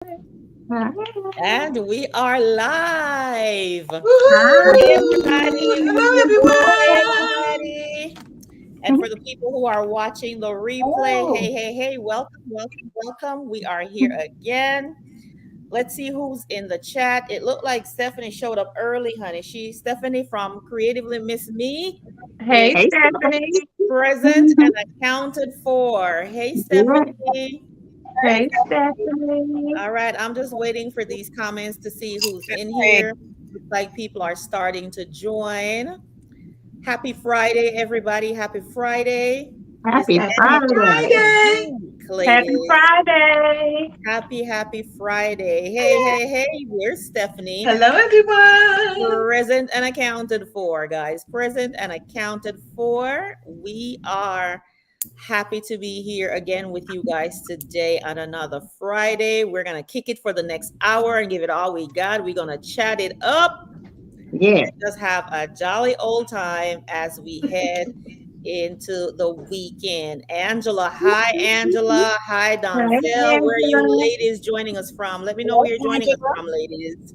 And we are live. Hey, everybody. Hello, Hey, everyone. everybody. And for the people who are watching the replay, hey, welcome. We are here again. Let's see who's in the chat. It looked like Stephanie showed up early, honey. Stephanie from Creatively Miss Me is Hey, Stephanie. present and accounted for. Hey, Stephanie. Hey, Stephanie. All right, I'm just waiting for these comments to see who's in here. Looks like people are starting to join. Happy Friday, everybody. Happy Friday. It's Happy the end of Friday. Friday. the week, Happy ladies. Friday. Happy Friday. Hey. Here's Stephanie. Hello, everyone. Present and accounted for, guys. Present and accounted for. We are happy to be here again with you guys today on another Friday. We're going to kick it for the next hour and give it all we got. We're going to chat it up. Yeah. Just have a jolly old time as we head into the weekend. Angela, hi, Angela. Hi, Hey, Donzel. Where are you Angela. ladies joining us from? Let me know where you're joining us from, ladies.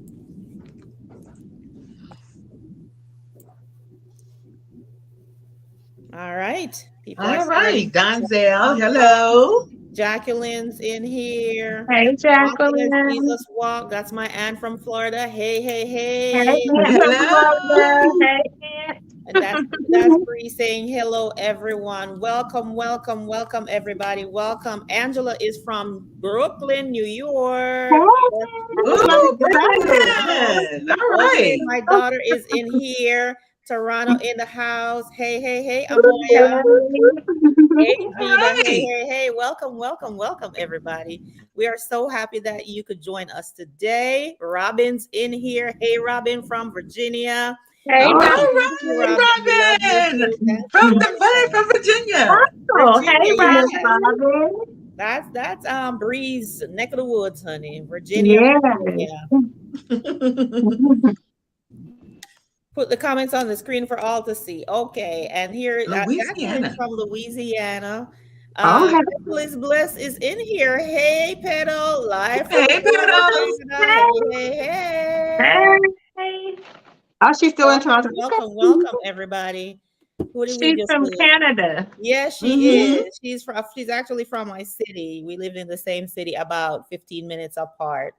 All right. People are All right, starting. Donzel. Hello. Jacqueline's in here. Hey, Walking as Jacqueline. Jesus walk. That's my aunt from Florida. Hey. Hey, Aunt from Florida. Hello. Hey, Aunt. And that's Bree saying hello, everyone. Welcome, everybody. Welcome. Angela is from Brooklyn, New York. Ooh, Brooklyn. All Okay, right. my daughter is in here. Toronto in the house. Hey, Amoya. Hey, All Diva. right. Hey. Welcome, everybody. We are so happy that you could join us today. Robin's in here. Hey, Robin from Virginia. Hey, All Robin. Thank you, Robin. We love you right, too. Robin. Thanks for joining us. From Virginia. Oh, hey, Virginia, Miss yes. Robin. That's Bree's neck of the woods, honey. Virginia, Yes. Virginia. Put the comments on the screen for all to see. Okay, and here Jacqueline Louisiana. from Louisiana. Okay. Bliss is in here. Hey, Pedal, live from Hey, Petals. Canada. Hey. Hey. Oh, she's still in Toronto. Welcome, everybody. Who did we She's just from lose? Canada. Yes, she Mm-hmm. is. She's actually from my city. We live in the same city, about 15 minutes apart.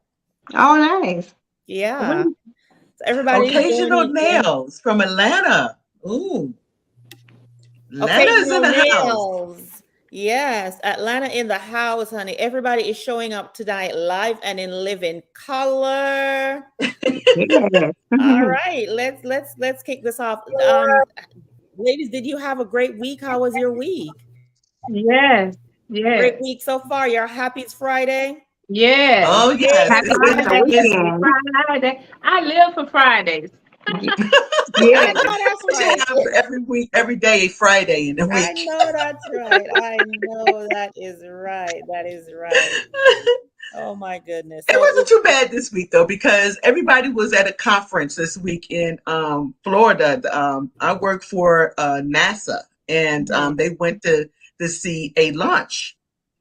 Oh, nice. Yeah. So everybody's Occasional joining in. nails from Atlanta. Ooh, Atlanta's in Occasional the house. nails. Yes, Atlanta in the house, honey. Everybody is showing up tonight live and in living color. Yes. All right, let's kick this off. Ladies, did you have a great week? How was your week? Yes. Great Yes. week so far. You're happy it's Friday? Yes. Oh, Hey, yes. Happy It's been a Friday. busy. Friday. Happy Friday. I live for Fridays. I Yeah. know that's We should right. have every week, every day, Friday in the I week. know that's right. I know that is right. That is right. Oh my goodness. It So wasn't too bad this week though, because everybody was at a conference this week in Florida. I work for NASA, and they went to see a launch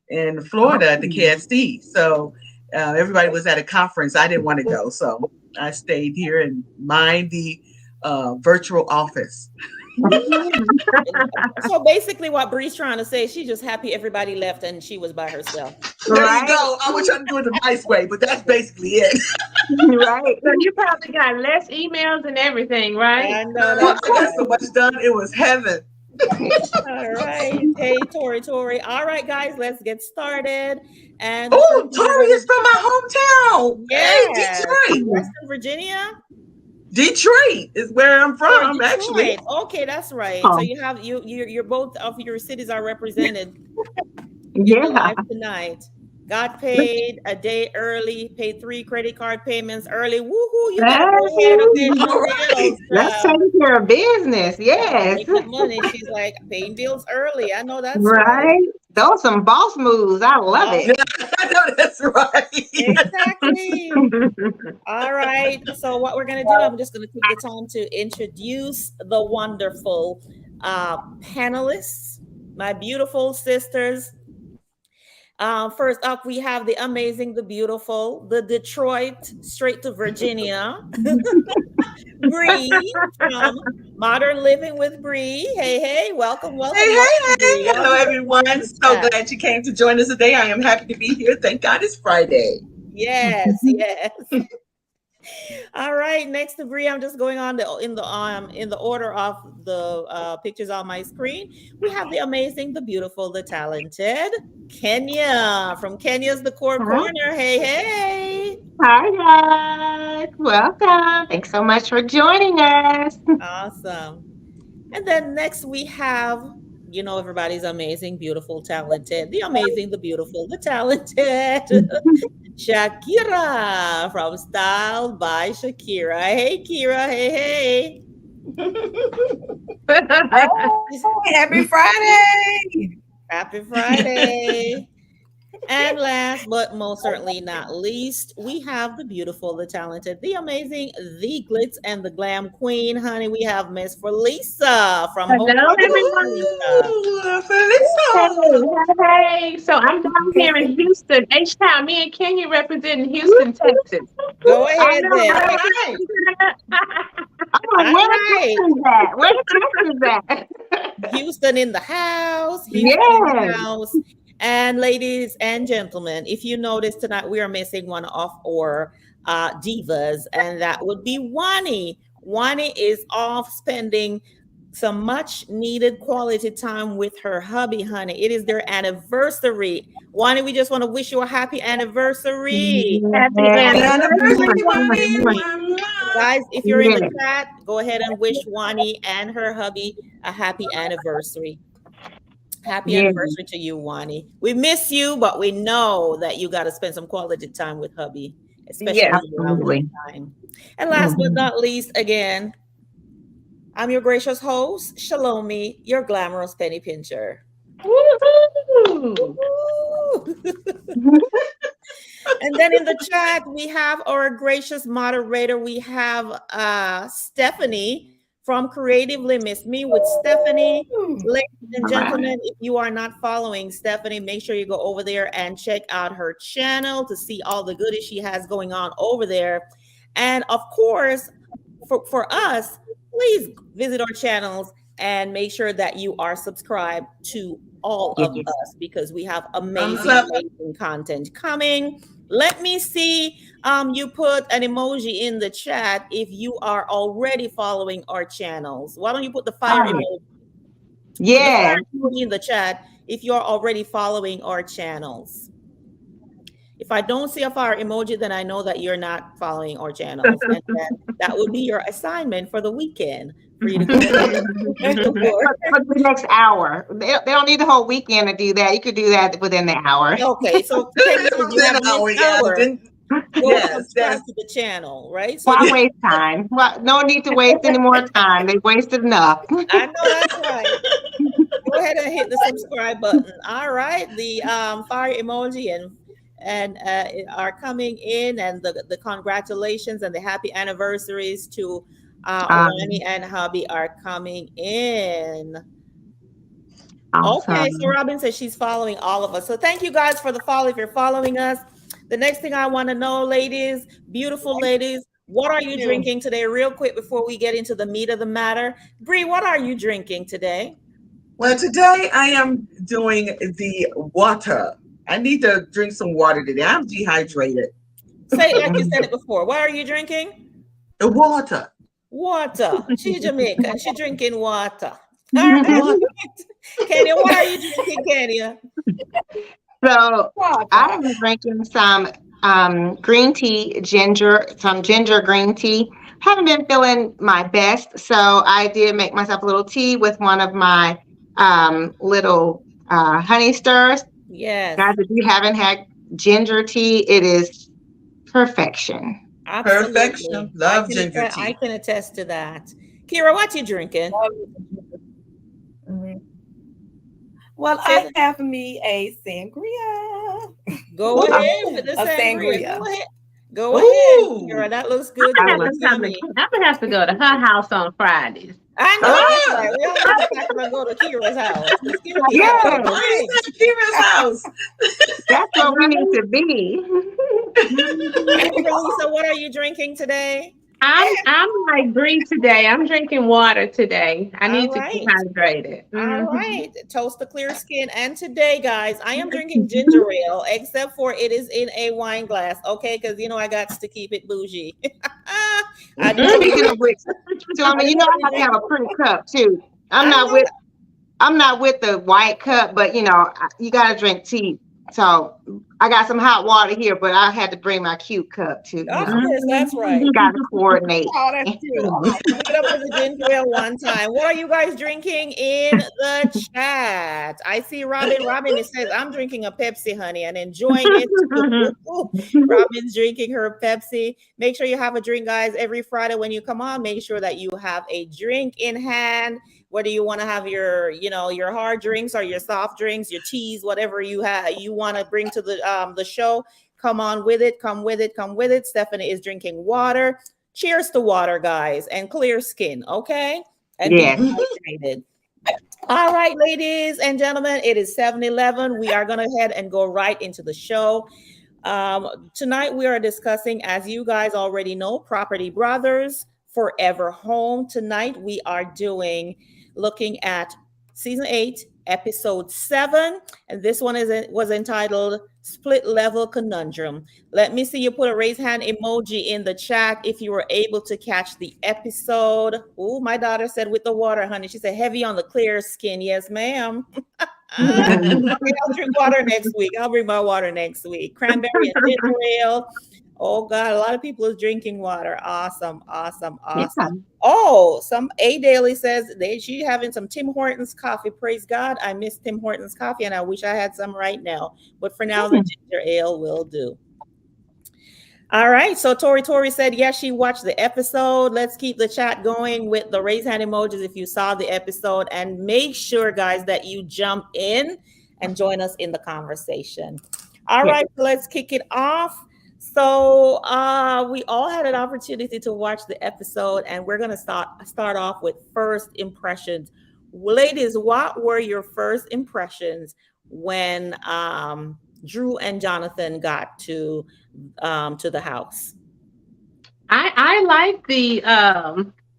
in Florida at the KSD. So everybody was at a conference. I didn't want to go, so I stayed here and mind the virtual office. so basically what Bree's trying to say, she's just happy everybody left and she was by herself. There you Right. go. I was trying to do it the nice way, but that's basically it. Right. So you probably got less emails and everything, right? I know I that's got so right. much done. It was heaven. All right. Hey, Tori. All right, guys, let's get started. And the first Oh, thing we're Tori going is to from my hometown. Hey, yes, Detroit. Western Virginia Detroit is where I'm or from, actually. Detroit. Okay, that's right. So Oh, you have you're both of your cities are represented in the yeah. live tonight. Got paid a day early, paid 3 credit card payments early. Woohoo! You got to go ahead and pay All them right. bills. Let's take care of business. Yes. Make that money. She's like paying bills early. I know that's right. Right. Those some boss moves. I love Boss, Yeah, it. I know that's right. exactly. All right. So what we're gonna do? I'm just gonna take the time to introduce the wonderful panelists, my beautiful sisters. First up, we have the amazing, the beautiful, the Detroit straight to Virginia, Bree from Modern Living with Bree. Hey, hey, welcome, Hey, welcome, hey, welcome, Bree. hey. Welcome Hello, to everyone. the So chat. glad you came to join us today. I am happy to be here. Thank God it's Friday. Yes, yes. All right, next to Bree, I'm just going on in the order of the pictures on my screen. We have the amazing, the beautiful, the talented Kenya from Kenya's Decor Huh? Corner. Hey, hey. Hi, guys. Welcome. Thanks so much for joining us. Awesome. And then next we have, everybody's amazing, beautiful, talented, the amazing, the beautiful, the talented Shakira from Style by Shakira. Hey, Kira. Hey, hey. Happy Friday. Happy Friday. And last but most certainly not least, we have the beautiful, the talented, the amazing, the glitz and the glam queen. Honey, we have Miss Felisa from Home Hello, Market everyone. Felisa. Ooh, Hey, Felisa. hey. So I'm down here in Houston, H-Town. Me and Kenya representing Houston, Texas. Go I ahead know, then. All right? right. I'm All like, where right. Texas at? Where Texas at? Houston in the house. Houston in the Yes. house. And ladies and gentlemen, if you notice tonight, we are missing one of our divas, and that would be Wani. Wani is off spending some much needed quality time with her hubby, honey. It is their anniversary. Wani, we just want to wish you a happy anniversary. Happy Happy anniversary, anniversary. Wani. Guys, if you're in the Yes. chat, go ahead and wish Wani and her hubby a happy anniversary. Happy Yes. anniversary to you, Wani. We miss you, but we know that you got to spend some quality time with hubby, Yes. especially around this Absolutely. time. And last but not least, again, I'm your gracious host, Shalomi, your glamorous penny pincher. Woo-hoo. Woo! And then in the chat, we have our gracious moderator. We have Stephanie from Creatively Miss Me with Stephanie. Ladies and All right. gentlemen, if you are not following Stephanie, make sure you go over there and check out her channel to see all the goodies she has going on over there. And of course, for us, please visit our channels and make sure that you are subscribed to all of Yes. us because we have Thumbs amazing, up. amazing content coming. Let me see. You put an emoji in the chat if you are already following our channels. Why don't you put the fire All right. emoji? Put the Yes. fire emoji in the chat if you're already following our channels. If I don't see a fire emoji, then I know that you're not following our channels. And then that would be your assignment for the weekend for you to go ahead and For the next hour. They don't need the whole weekend to do that. You could do that within the hour. Okay, so Kenya says you Within have an the hour, next yeah. hour. Go Yes, subscribe yes. to the channel, right? So Why the waste time? Well, no need to waste any more time. They wasted enough. I know that's right. Go ahead and hit the subscribe button. All right, the fire emoji and are coming in, and the congratulations and the happy anniversaries to Wani and hubby are coming in. Okay, so Awesome. Robin says she's following all of us. So thank you guys for the follow. If you're following us, the next thing I want to know, ladies, beautiful ladies, what are you drinking today? Real quick before we get into the meat of the matter, Bree, what are you drinking today? Well, today I am doing the water. I need to drink some water today. I'm dehydrated. Say it like you said it before. What are you drinking? The water. Water. She's Jamaican. She's drinking water. All right. Water. Kenya, what are you drinking, Kenya? So I am drinking some green tea, some ginger green tea. Haven't been feeling my best, so I did make myself a little tea with one of my little honey stirs. Yes. Guys, if you haven't had ginger tea, it is perfection. Absolutely. Perfection. Love ginger I tea. can attest to that. Kira, what you drinking? Well, I have me a sangria. Go ahead with the A sangria. sangria. Go ahead, Kira. That looks good. I'm That looks gonna yummy. have to go to her house on Fridays. I know that's right. Ah, We all need to pack up and go to Kira's house because Kira be having a Yes, parties drink. at Kira's house. that's what we need to be. And Mhm. Lisa, what are you drinking today? I'm like Bree today. I'm drinking water today. I All need to get right. hydrated. All Mhm. right. Toast the clear skin. And today, guys, I am drinking ginger ale, except for it is in a wine glass. Okay, because I got to keep it bougie. I normally Speaking of which, I Tillman, you know I normally have to drink. have a pretty cup too. I'm I not know. with I'm not with the white cup, but you gotta drink tea. So I got some hot water here, but I had to bring my cute cup too. Of course, that's right. Gotta coordinate. Oh, that's cute. Pick it up with the ginger ale one time. What are you guys drinking in the chat? I see Robin. Robin, it says, I'm drinking a Pepsi, honey, and enjoying it too. Robin's drinking her Pepsi. Make sure you have a drink, guys. Every Friday when you come on, make sure that you have a drink in hand. Whether you want to have your hard drinks or your soft drinks, your teas, whatever you want to bring to the show, come on with it. Come with it. Come with it. Stephanie is drinking water. Cheers to water, guys, and clear skin, okay? And be Yeah. hydrated. All right, ladies and gentlemen, it is 7:11. We are going to head and go right into the show. Tonight, we are discussing, as you guys already know, Property Brothers, Forever Home. Tonight, we are looking at season 8, episode 7, and this one was entitled Split Level Conundrum. Let me see you put a raise hand emoji in the chat if you were able to catch the episode. Oh, my daughter said with the water, honey. She said heavy on the clear skin. Yes, ma'am. Okay, I'll drink water next week. I'll bring my water next week. Cranberry and ginger ale. Oh God, a lot of people is drinking water. Awesome, awesome, Yeah. awesome. Oh, some A Daily says she having some Tim Hortons coffee. Praise God. I miss Tim Hortons coffee and I wish I had some right now. But for now, the ginger ale will do. All right. So Tori said, yes, she watched the episode. Let's keep the chat going with the raise hand emojis if you saw the episode. And make sure, guys, that you jump in and join us in the conversation. All right. So let's kick it off. So we all had an opportunity to watch the episode, and we're going to start off with first impressions. Ladies, what were your first impressions when Drew and Jonathan got to the house? I like the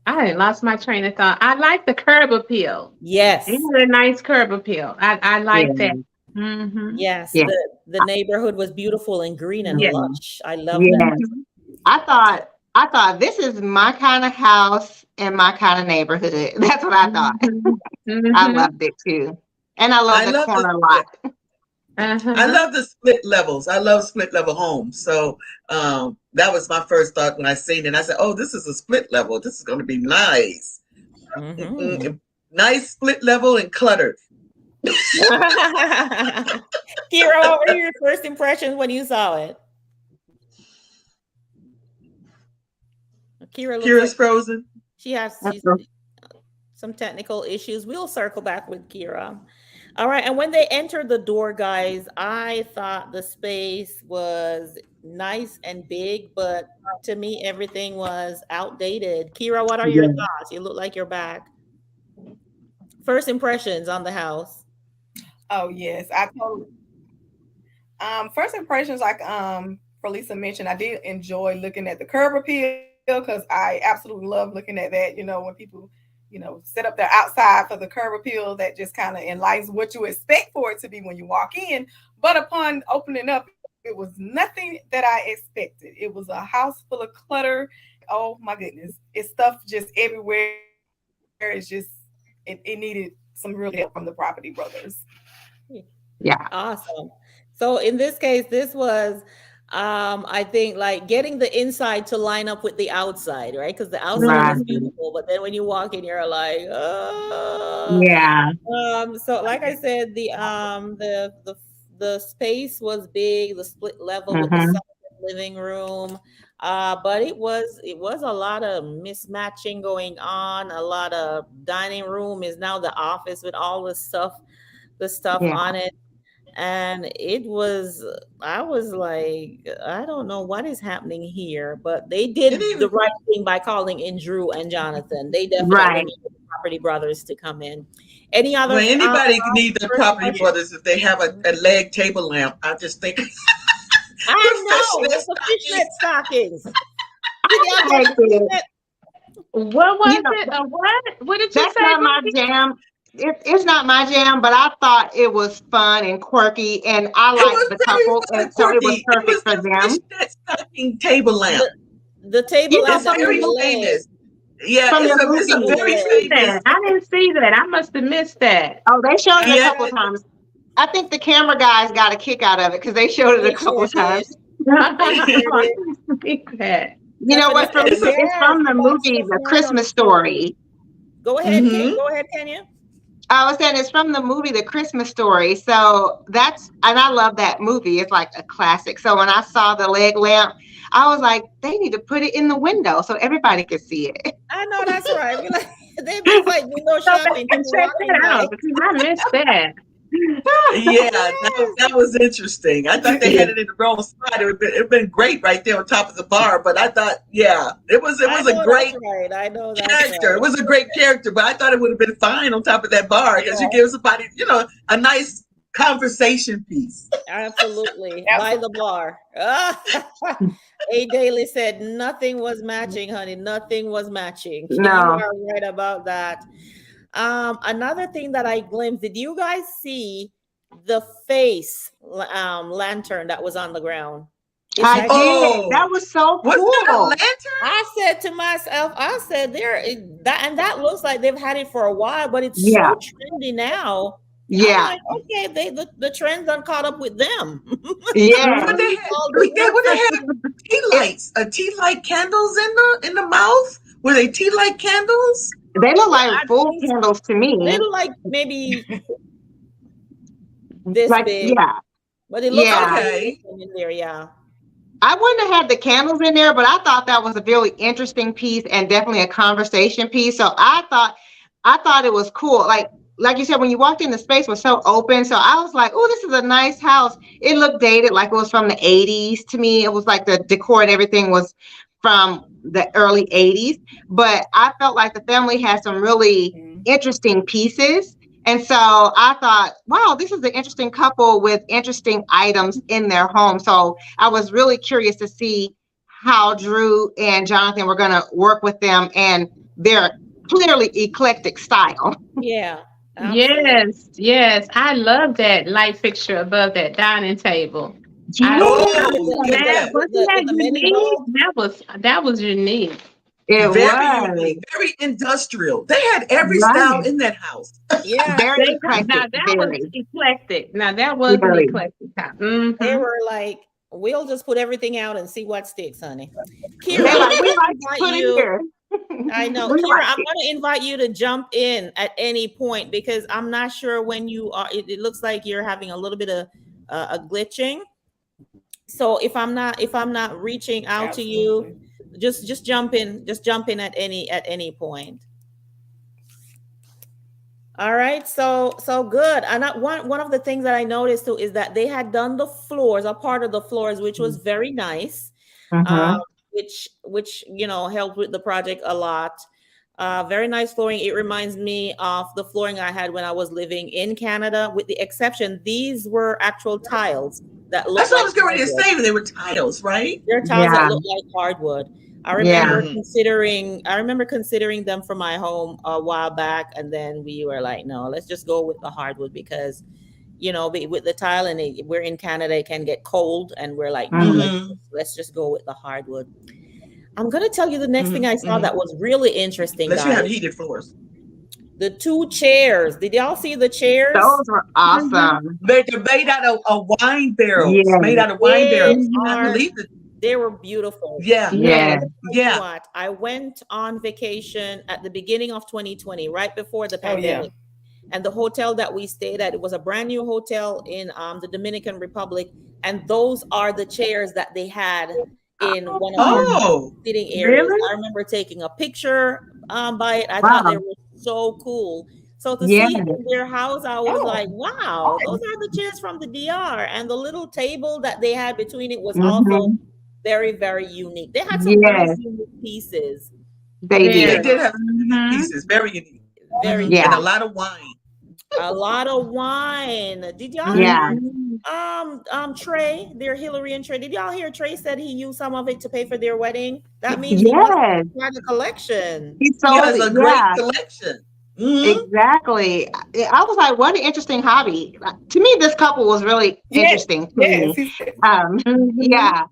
I lost my train of thought. I like the curb appeal. Yes. It had a nice curb appeal. I like that. Yes. Yeah. The neighborhood was beautiful and green and lush. I love Yeah. that. I thought this is my kind of house and my kind of neighborhood. That's what I thought. I loved it too. And I love the corner lot. I love the split levels. I love split level homes. So that was my first thought when I seen it. I said, oh, this is a split level. This is going to be nice. Nice split level and cluttered. Kira, what were your first impressions when you saw it? Kira's frozen. She's some technical issues. We'll circle back with Kira. All right. And when they entered the door, guys, I thought the space was nice and big, but to me, everything was outdated. Kira, what are your thoughts? You look like you're back. First impressions on the house. Oh yes, I totally. First impressions, like Felisa mentioned, I did enjoy looking at the curb appeal because I absolutely love looking at that. When people, set up their outside for the curb appeal, that just kind of enlightens what you expect for it to be when you walk in. But upon opening up, it was nothing that I expected. It was a house full of clutter. Oh my goodness, it's stuff just everywhere. It's just it needed some real help from the Property Brothers. Yeah. Awesome. So in this case, this was I think like getting the inside to line up with the outside, right? Because the outside was beautiful, but then when you walk in, you're like, oh. Yeah. So like I said, the space was big, the split level with the living room. But it was a lot of mismatching going on. A lot of dining room is now the office with all the stuff on it. And I was like, I don't know what is happening here, but they did the right thing by calling in Drew and Jonathan. They definitely made the Property Brothers to come in. Any other? Well, anybody can need the first Property question? Brothers if they have a leg table lamp. I just think the I know fishnet with the fishnet stockings. stockings. Did y'all get the fishnet? What was You know, it? What? What did you that's say, not my Bobby? jam. It's not my jam, but I thought it was fun and quirky, and I It liked was the very couple, fun and and so it was quirky. It perfect was for the them. fishnet stocking table lamp. The table You know, lamp It's that from was very the the leg. famous. Yeah, from the it's a That was movie. the very leg. famous. I didn't see that. I must have missed that. Oh, they showed it a Yeah, couple times. I think the camera guys got a kick out of it because they showed it a They couple sure did. times. They sure I did. didn't see that. You know Stephanie what, said, Felicia? It's yes, from the watch movie the The fly on the Christmas ceiling. Story. Go ahead, hmm Go ahead, Kenya. I was saying it's from the movie The Christmas Story. So and I love that movie. It's like a classic. So when I saw the leg lamp, I was like, they need to put it in the window so everybody could see it. I know that's right. We like it's like window Go back shopping. and People check walking that by. out because I missed that. Yeah, Yes. that was interesting. I thought they had it in the wrong spot. It'd been great right there on top of the bar, but I thought, yeah, it was I a know that's great right. I know that's character. It right. was a great character, but I thought it would have been fine on top of that bar because you Yeah, give somebody, a nice conversation piece. absolutely. By the Absolutely. bar. A Daily said nothing was matching, honey. Nothing was matching. You No. are right about that. Another thing that I glimpsed, did you guys see the face lantern that was on the ground? It's I like did. That Oh, was so was that a cool. lantern? I said to myself, I said that looks like they've had it for a while, but it's Yeah. so trendy now. I'm Yeah. like, okay, the trends done caught up with them. Yeah. What they Mhm. had? All the What they had? Tea It, lights, tea light candles in the mouth. Were they tea light candles? they look yeah, like I full think candles to they me. look like maybe this Like, big, yeah. but it looks like Yeah. they Okay. put them in there. Yeah, I wouldn't have had the candles in there, but I thought that was a really interesting piece and definitely a conversation piece. So I thought it was cool. Like you said, when you walked in, the space was so open. So I was like, oh, this is a nice house. It looked dated, like it was from the 80s to me. It was like the decor and everything was from the early 80s. But I felt like the family had some really interesting pieces. And so I thought, wow, this is an interesting couple with interesting items in their home. So I was really curious to see how Drew and Jonathan were going to work with them and their clearly eclectic style. yeah, absolutely. Yes, yes. I love that light fixture above that dining table. I Yeah, Oh, love Oh, that. yeah. Wasn't that with the mini unique? bulb. That was unique. it Very was unique, very industrial. They had every style right. in that house. Yeah, Very Now eclectic, that was very, eclectic. Now that was an very. eclectic house. they Mm-hmm. were like, we'll just put everything out and see what sticks, honey. Kira, They're I'm like, we gonna like to invite put it you. here. I know, We Kira, like I'm it. gonna invite you to jump in at any point because I'm not sure when you are. It looks like you're having a little bit of a glitching. So if I'm not reaching out to you, Absolutely. just jump in. Just jump in at any point. All right, so good. And one of the things that I noticed too is that they had done the floors, a part of the floors, which was very nice, uh, Mhm. which helped with the project a lot. Very nice flooring. It reminds me of the flooring I had when I was living in Canada, with the exception these were actual tiles that look That's what I like was getting ready to hardwood. say. They were tiles, right? They're tiles that Yeah, look like hardwood. yeah. hmm I remember considering them for my home a while back, and then we were like, no, let's just go with the hardwood because with the tile and we're in Canada, it can get cold, and we're like, no, Mhm. hmm let's just go with the hardwood. I'm gonna tell you the next thing hmm I saw hmm that was really interesting, Unless you have guys. heated floors. The two chairs. Did y'all see the chairs? Those were Mm-hmm. awesome. They're made out of wine barrels. Made Yes, out of wine They barrels. Mm-hmm. I are. believe it. They were beautiful. Yeah. And Yes. yes. tell you Yeah. what, I went on vacation at the beginning of 2020, right before the Oh yeah. pandemic. And the hotel that we stayed at, it was a brand new hotel in the Dominican Republic. And those are the chairs that they had in one of our Oh, Oh. sitting areas. really? I remember taking a picture by it. I thought they Wow. were so cool. So to Yeah. see it in their house, I was like, Oh. wow, those are the chairs from the DR. And the little table that they had between it was also Mhm. very, very unique. They had some nice Yes, unique pieces. they They Very. did. did have some unique Mm-hmm. pieces. Very unique. Very And Yeah. a lot of wine. a lot of wine. Did y'all Yeah. hear Mhm. Trey, their Hillary and Trey? Did y'all hear Trey said he used some of it to pay for their wedding? That means he must Yes. have had a collection. He He sold has it. a great Yeah. collection. Hmm. Exactly. I was like, what an interesting hobby. To me, this couple was really Yes, interesting to yes. me. He said, Um, Mhm. yeah.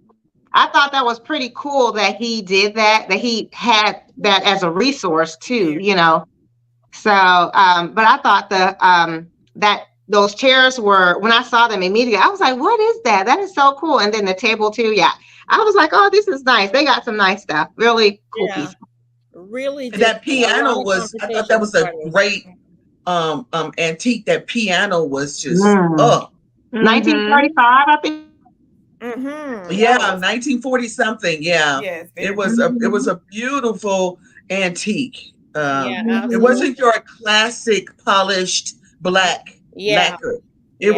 I thought that was pretty cool that he did that he had that as a resource too, yeah. So, but I thought that those chairs were, when I saw them immediately, I was like, what is that? That is so cool. And then the table too. Yeah. I was like, oh, this is nice. They got some nice stuff. Really cool Yeah, piece. really did. That A lot piano of was, I thought that conversation was a starters. great antique. That piano was just, Mm. oh, Mhm. 1935, I think. yeah, Yeah. Oh, 1940 something. Yeah. yes, It very was beautiful. a beautiful antique. Yeah, It Mhm. wasn't absolutely. your classic polished black Yeah, lacquer. yeah,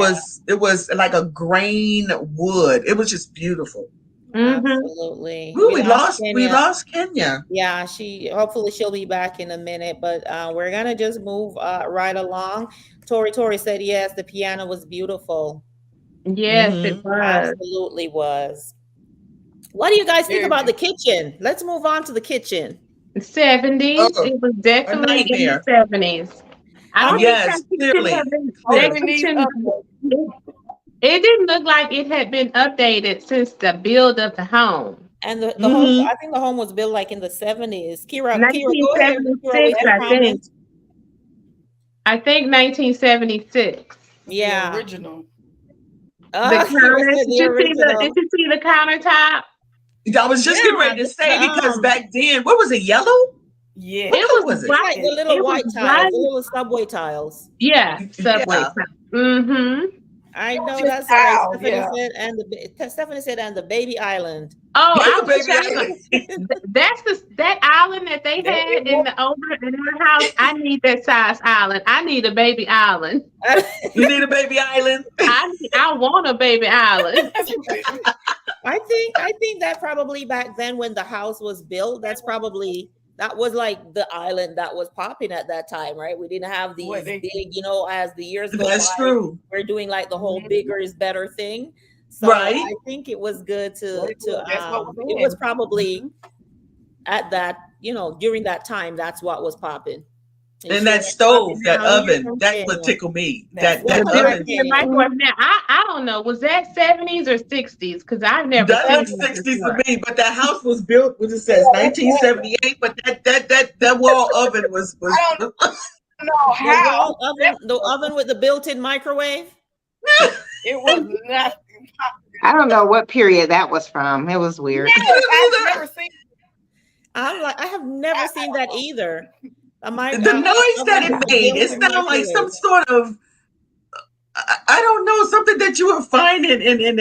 It was like a grain wood. It was just beautiful. Mhm. absolutely. Ooh, We lost we Kenya. lost Kenya. Yeah, she hopefully she'll be back in a minute, but we're gonna just move right along. Tori said yes, the piano was beautiful. Yes, it Hmm. was. Absolutely was. What do you guys think Very about the beautiful. kitchen? Let's move on to the kitchen. 70s. Oh, It was a definitely in the nightmare. 70s. I don't think that Yes, kitchen had clearly, been that clearly. Hoping these kitchen. updates. It didn't look like it had been updated since the build of the home. And the home, Hmm. I think the home was built like in the 70s. Kira, go ahead. Kira, with 1976, your I think. comments. I think 1976. The Yeah. original. The Kira counters. said the Did original. you see the countertop? I was just getting Yeah, ready to the say because back then, what was it? Yellow? Yes. What It color was was it's it? like white. the little It was white tiles, the white. little subway tiles. Yeah, subway. Yeah. Mm-hmm. I know Just that's right. tile, yeah. Stephanie said, and the baby island. Oh, Yeah, I the wish baby I island. could. That's that island that they It had was. in our house. I need that size island. I need a baby island. You need a baby island. I want a baby island. I think that probably back then when the house was built, that was like the island that was popping at that time, right? We didn't have What these they big, as the years go That's by, true. we're doing like the whole Mhm. bigger is better thing. So Right? I think it was good That's what was it was in. probably Mhm. at that, during that time, that's what was popping. And And sure that it's popping stove, that now here oven, from that's what Kenya. tickled me. That's What The That color oven. built-in Kenya? microwave. Now, I don't know. Was that 70s or 60s? Because I've never That seen looks it 60s to before. me, but that house was built, which it says 1978, but that wall oven was I don't know The how. wall oven, the oven with the built-in microwave. It was not. I don't know what period that was from. It was weird. Yes, I've never seen. I'm like, I have never seen that either. A the mic noise that oven it with the made, it built-in sounded like some microwave. sort of I don't know, something that you would find in In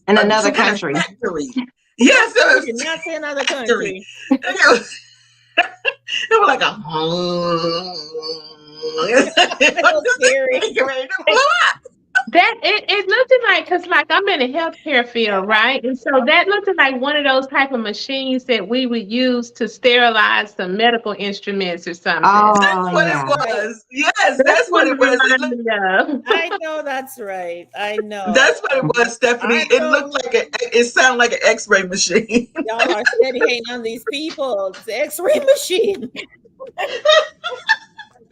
another some kind of country. factory. Yes, it You was did not say another factory. country. It was like a So scary. That it looked like, because like I'm in a healthcare field, right? And so that looked like one of those type of machines that we would use to sterilize some medical instruments or something. That's Oh what it yeah. Right. was. Yes, That's that's what what it it was. reminded me of. I know that's right. I know. That's what it was, Stephanie. I It know looked like it sounded like an X-ray machine. y'all are steady hating on these people. It's the X-ray machine.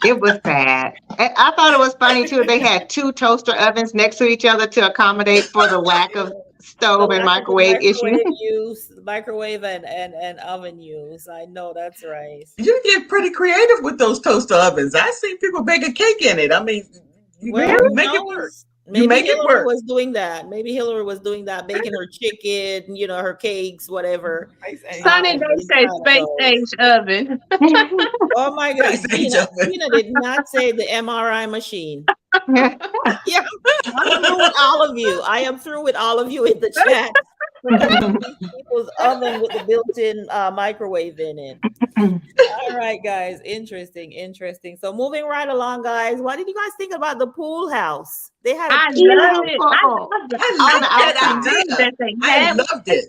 It was bad. I thought it was funny too. They had two toaster ovens next to each other to accommodate for the lack of The stove and lack of the microwave issue. microwave and oven use. I know that's right. You get pretty creative with those toaster ovens. I seen people bake a cake in it. I mean, Well, you who make it work. knows? You Maybe make it Hillary work. was doing that. Maybe Hillary was doing that, baking her chicken, her cakes, whatever. Sunny, they say inside of space those. age oven. Oh my God, Space age Gina, oven. Gina did not say the MRI machine. Yeah, I'm through with all of you. I am through with all of you in the chat. These people's oven with the built-in microwave in it. All right, guys. Interesting. So moving right along, guys. What did you guys think about the pool house? They had a I pool love house. it. Beautiful. I On love the that outside. idea. that they I have. loved it.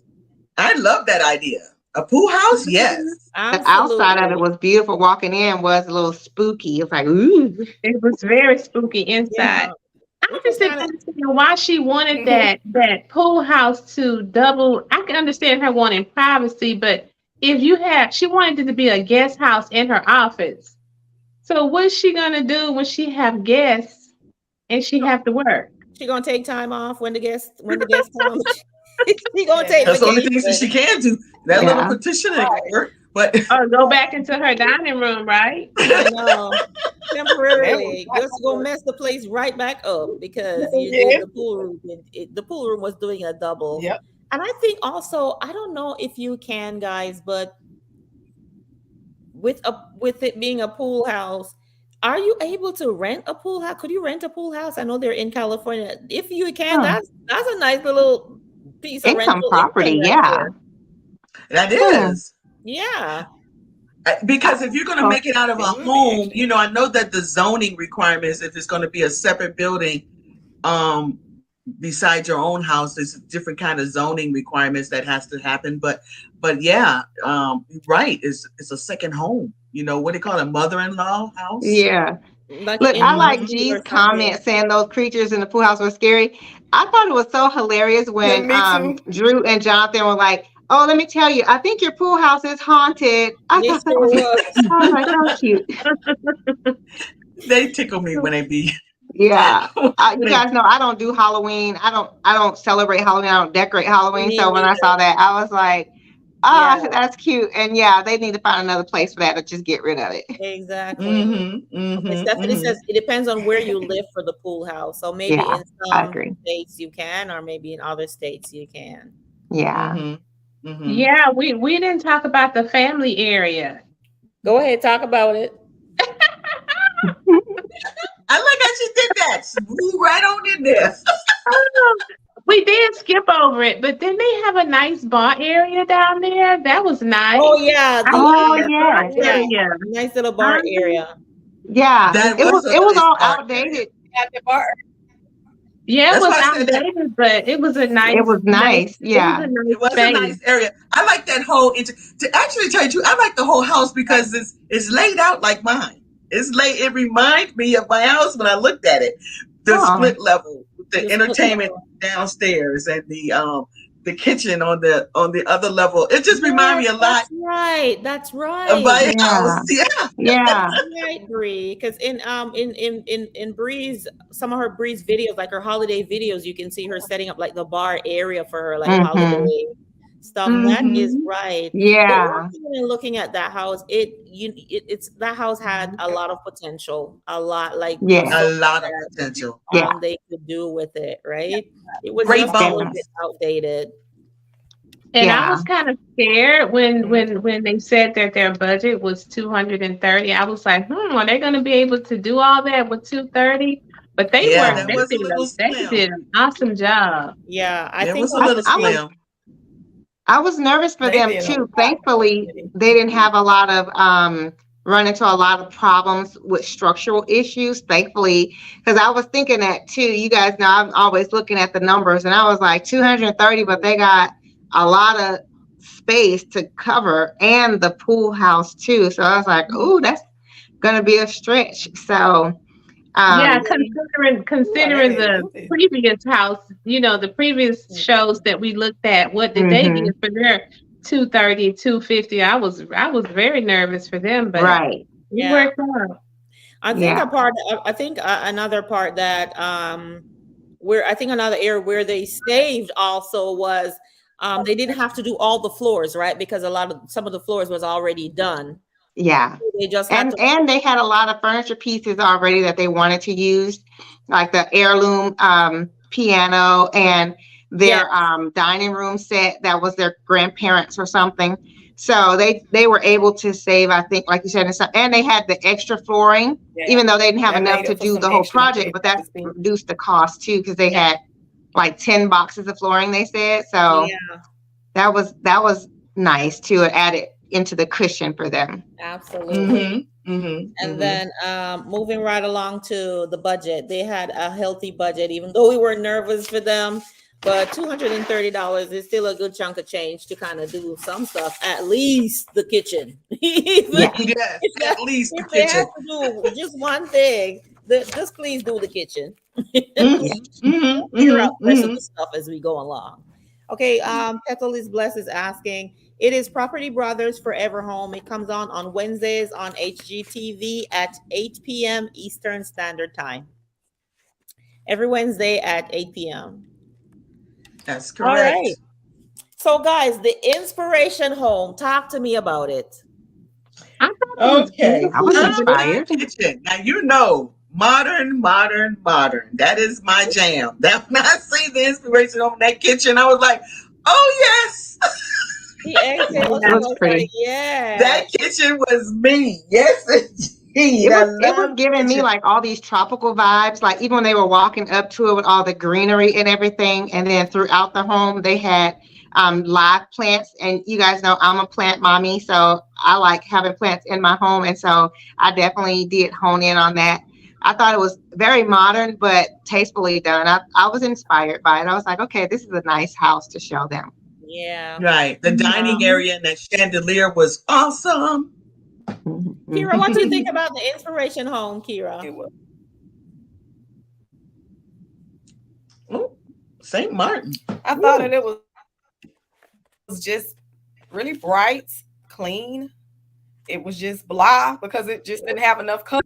I love that idea. A pool house? Yes. The outside of it was beautiful. Walking in was a little spooky. It was like, ooh. It was very spooky inside. Yeah. I Which was just didn't kind of understand why she wanted that pool house to double. I can understand her wanting privacy, but if you have, she wanted it to be a guest house in her office. So what's she gonna do when she have guests and she have to work? she gonna take time off when the guests come. She gonna take That's the only vacation. things that she can do. That little Yeah. petitioning work. But Or go back into her dining room, right? I know. Temporarily, just gonna mess the place right back up because you did the pool room. The pool room was doing a double. Yep. And I think also, I don't know if you can, guys, but with it being a pool house, are you able to rent a pool house? Could you rent a pool house? I know they're in California. If you can, Huh. that's a nice little piece of Income rental property, income right yeah. there. that is. Yeah. Because if you're going to make it out of a It would be, home, actually. you know, I know that the zoning requirements, if it's going to be a separate building, besides your own house, there's different kind of zoning requirements that has to happen. But yeah, right, it's a second home. You know, what do you call it, a mother-in-law house? Yeah. Like Look, in I like Miami G's or something. comment saying those creatures in the pool house were scary. I thought it was so hilarious when Me too. Drew and Jonathan were like, "Oh, let me tell you, I think your pool house is haunted." I It thought that sure was, was. I was like, "Oh, cute." They tickle me when they be. Yeah, you guys know I don't do Halloween. I don't celebrate Halloween. I don't decorate Halloween. Me So when I neither. saw that, I was like, "Ah, Yeah. that's cute." And yeah, they need to find another place for that or just get rid of it. Exactly. Okay, Stephanie Mm-hmm. says it depends on where you live for the pool house. So maybe Yeah, in I some agree. states you can, or maybe in other states you can. Yeah. Mm-hmm. Yeah, we didn't talk about the family area. Go ahead, talk about it. I like how she did that. Move right on in there. Oh, we did skip over it, but then they have a nice bar area down there. That was nice. Oh yeah, I the Oh like that bar yes. area. nice little bar Mhm. area. Yeah. That It was was a nice all bar area. outdated. At the bar. Yeah, it That's was why I said that outdated, but it was a It nice, was nice. nice. It was Yeah. a nice it was a space. nice area. I like that whole to actually tell you the truth, I like the whole house because it's laid out like mine. It reminds me of my house when I looked at it. The Oh. split level, the The split entertainment level. downstairs and the kitchen on the other level. It just reminded me Yes, a lot that's right. That's of right. my Yeah. house. Yeah. Yeah. That's right, Bree. Because in Bree's some of her Bree's videos, like her holiday videos, you can see her setting up like the bar area for her like Mhm. holiday stuff. That is Mhm. right. But Yeah. walking in and looking at that house, it's that house had a lot of potential, a lot like A Yeah. so lot of that potential. Yeah. they could do with it, right? It was Great just a little bones. bit outdated. And I Yeah. was kind of scared when they said that their budget was 230. I was like, are they going to be able to do all that with 230? But they Yeah, worked. that Yeah. was a little They slim. did an awesome job. Yeah, I It think was a on little the stage. slim. I was nervous for They them did a too. lot. Thankfully, they didn't have a lot of run into a lot of problems with structural issues. Thankfully, because I was thinking that too. You guys know I'm always looking at the numbers, and I was like 230, but they got a lot of space to cover and the pool house too. So I was like, oh, that's gonna be a stretch. So Yeah, um, considering Ooh, the previous house, the previous shows that we looked at, what did they mhm, get for their 230, 250? I was very nervous for them, but right, it Yeah. worked out. I think yeah, I think another part that where I think another area where they saved also was they didn't have to do all the floors, right? Because some of the floors was already done. yeah. They just had to And they had a lot of furniture pieces already that they wanted to use, like the heirloom piano and yeah, their dining room set that was their grandparents or something. So they were able to save, I think, like you said, and they had the extra flooring, Yeah. even though they didn't have That enough made to up for do some the whole extra project, but that expense. reduced the cost too, because they Yeah. had like 10 boxes of flooring, they said. So yeah, that was nice too. It added into the cushion for them. absolutely. Mm-hmm. And then moving right along to the budget, they had a healthy budget, even though we were nervous for them. But $230 is still a good chunk of change to kind of do some stuff. At least the kitchen. Yeah. Yes, at least the If they kitchen. have to do just one thing, just please do the kitchen. Mhm, Figure out mhm, the rest of mhm. the stuff as we go along. Okay, Petal is Blessed is asking. It is Property Brothers Forever Home. It comes on Wednesdays on HGTV at 8 p.m. Eastern Standard Time. Every Wednesday at 8 p.m. That's All right. correct. So, guys, the Inspiration Home. Talk to me about it. I thought it was Okay. I was beautiful, but it, My inspired. kitchen. Now you know, modern, modern, modern. That is my jam. That when I see the inspiration on that kitchen, I was like, oh yes, The exhale, It she yeah. was was like, pretty. yeah. that kitchen was me. Yes, indeed. It I was it was love the giving me kitchen. like all these tropical vibes. Like even when they were walking up to it with all the greenery and everything, and then throughout the home they had live plants. And you guys know I'm a plant mommy, so I like having plants in my home, and so I definitely did hone in on that. I thought it was very modern but tastefully done. I was inspired by it. I was like, okay, this is a nice house to show them. Yeah. Right. The dining Mhm. area and that chandelier was awesome. Kira, what do you think Mhm. about the Inspiration Home, Kira? It was. Oh, St. Martin. I thought that it was just really bright, clean. It was just blah because it just didn't have enough color.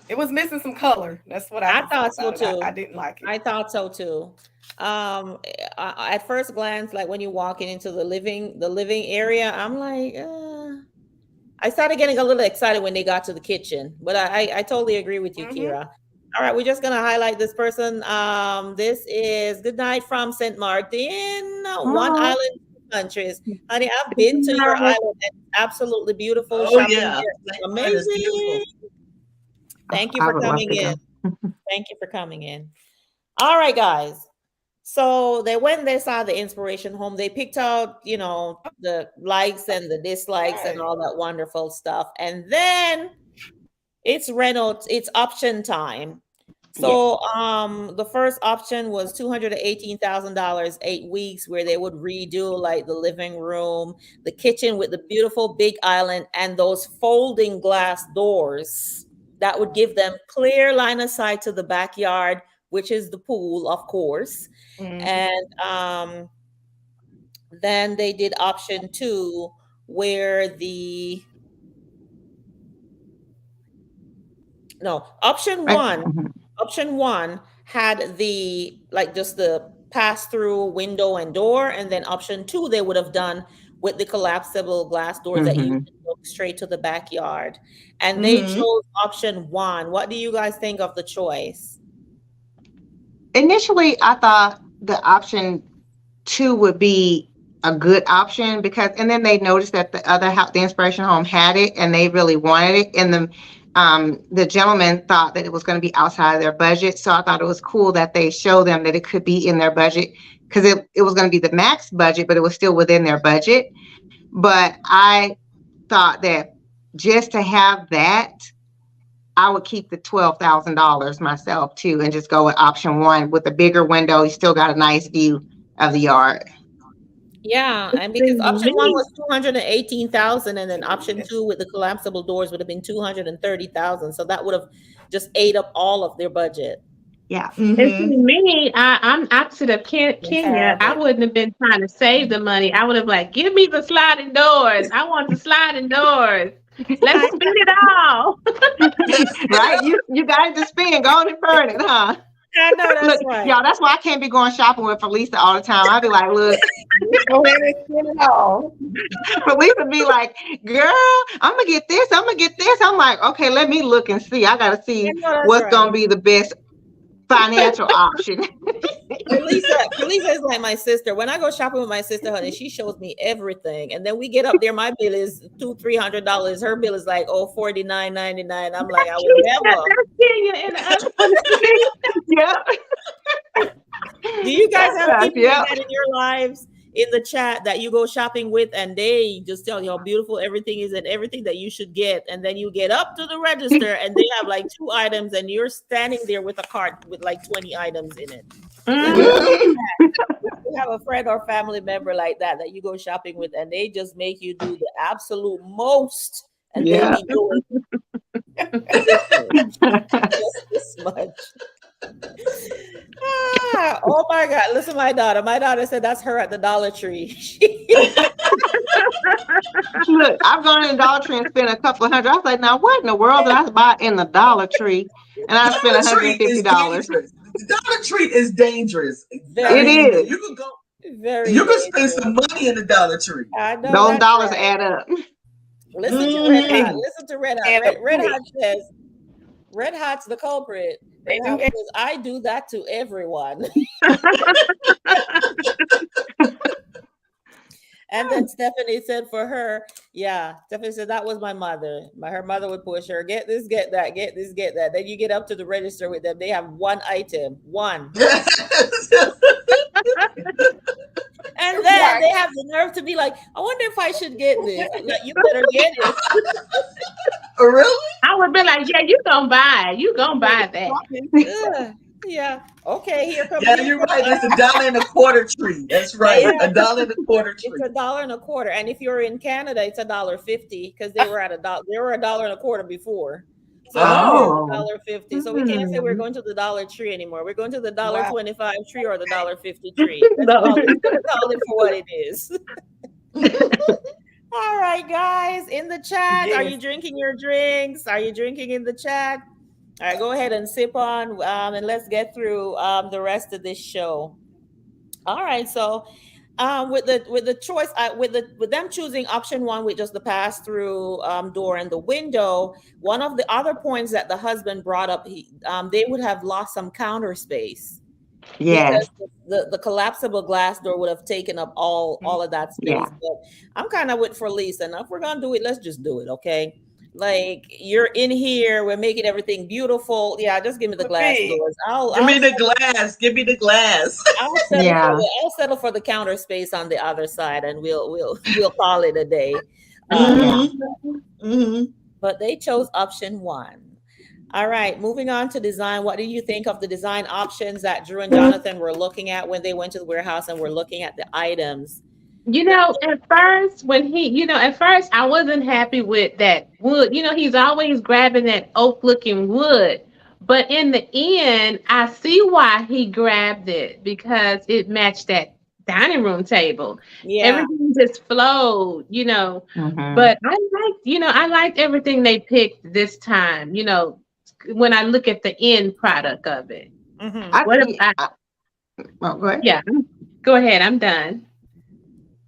It was missing some color. That's what I I can say thought so about it. too. I didn't like it. I thought so too. At first glance, like when you're walking into the living area, I'm like, I started getting a little excited when they got to the kitchen, but I totally agree with you, Mhm. Kira. All right, we're just gonna highlight this person. This is Good Night from St. Martin, one Oh, island, two countries. Honey, I've been to your island. It's absolutely beautiful. Oh Shopping yeah. there is St. Martin is amazing. beautiful. Thank you I for would love coming to in. go. Thank you for coming in. All right, guys. So they went, they saw the Inspiration Home. They picked out, the likes and the dislikes and Right. all that wonderful stuff. And then it's option time. Yes. So the first option was $218,000, 8 weeks, where they would redo like the living room, the kitchen with the beautiful big island, and those folding glass doors that would give them clear line of sight to the backyard, which is the pool, of course. Mhm. And then they did option two, where the no option Right. one Mhm. option one had the like just the pass through window and door, and then option two they would have done with the collapsible glass doors that you Mhm. can look straight to the backyard. And they Mm-hmm. chose option one. What do you guys think of the choice? Initially, I thought the option two would be a good option because, and then they noticed that the other house, the Inspiration Home, had it, and they really wanted it, and the gentleman thought that it was going to be outside of their budget. So I thought it was cool that they showed them that it could be in their budget because it was going to be the max budget, but it was still within their budget. But I thought that just to have that, I would keep the $12,000 myself too, and just go with option one with a bigger window. You still got a nice view of the yard. Yeah, and See, because option one me, was 218,000, and then option two with the collapsible doors would have been 230,000. So that would have just ate up all of their budget. Yeah. and Mm-hmm. see, me, I'm opposite of Kenya. Have I it. wouldn't have been trying to save the money. I would have like, give me the sliding doors. I want the sliding doors. Let's I, spin it all. Right? You got it to spend. Go on and burn it, huh? I know that's Look, right. y'all, that's why I can't be going shopping with Felisa all the time. I'd be like, look, Just go ahead and spend it all. Felisa be like, girl, I'm gonna get this, I'm gonna get this. I'm like, okay, let me look and see. I gotta I see know that's what's gonna right. be the best financial option. Felisa is like my sister. When I go shopping with my sister, honey, she shows me everything. And then we get up there, my bill is $200-300. Her bill is like, oh, $49.99. I'm like, I will never. That's Kenya in the other Yep. Do you guys That's have us. people like Yep. that in your lives, in the chat, that you go shopping with and they just tell you how beautiful everything is and everything that you should get? And then you get up to the register and they have like 2 items and you're standing there with a cart with like 20 items in it. If you Mhm. Mhm. if you have a friend or family member like that that you go shopping with, and they just make you do the absolute most, and they Yeah. be doing this much, just this much. Oh my God! Listen, my daughter. My daughter said that's her at the Dollar Tree. Look, I've gone in Dollar Tree and spent a couple of hundred. I was like, now what in the world did I buy in the Dollar Tree? And I spent Dollar Tree is $150. dangerous. The Dollar Tree is dangerous. I Very, It mean, is. you could go, very you could spend dangerous. some money in the Dollar Tree. I know Those that's dollars right. add up. Listen to Red Hmm. Hot. Hey, Listen to Red Hot. and Red Hot says, Red Hot's the culprit. Red they do Hot says, I do that to everyone. And then Stephanie said for her, yeah, Stephanie said that was my mother. Her mother would push her, get this, get that, get this, get that. Then you get up to the register with them. They have one item, one. And then right. they have the nerve to be like, I wonder if I should get this. Like, you better get it. Really? I would be like, yeah, you gonna buy it. You gonna buy that. Ugh, yeah. Okay, Yeah, here you're comes right. It's a dollar and a quarter tree. That's right. yeah. A dollar and a quarter It's tree. $1.25, and if you're in Canada, it's $1.50 because they were at a dollar. They were $1.25 before, so now Oh. it's Oh. $1.50. So we can't say we're Hmm. going to the Dollar Tree anymore. We're going to the Wow. $1.25 tree or the $1.50 tree. No. Let's call it for what it is. All right, guys, in the chat, are Yes. you drinking your drinks? Are you drinking in the chat? All right, go ahead and sip on, and let's get through the rest of this show. All right, so with the choice, with them choosing option one, with just the pass through door and the window, one of the other points that the husband brought up, they would have lost some counter space because Yes. the collapsible glass door would have taken up all of that Yeah. space. But I'm kind of with for Lisa. And if we're gonna do it, let's just do it, okay? Like, you're in here, we're making everything beautiful. Yeah, just give me the But glass big. doors. Give me the glass. Give me the glass. Yeah. I'll settle for the counter space on the other side, and we'll call it a day. Um, Yeah. Hmm. Hmm. but they chose option one. All right, moving on to design. What do you think of the design options that Drew and Jonathan were looking at when they went to the warehouse and were looking at the items? At first I wasn't happy with that wood. He's always grabbing that oak looking wood. But in the end, I see why he grabbed it because it matched that dining room table. Yeah. Everything just flowed. Hmm. But I liked everything they picked this time, when I look at the end product of it. Hmm. I, What if yeah, I, oh, go ahead. yeah, go ahead, I'm done.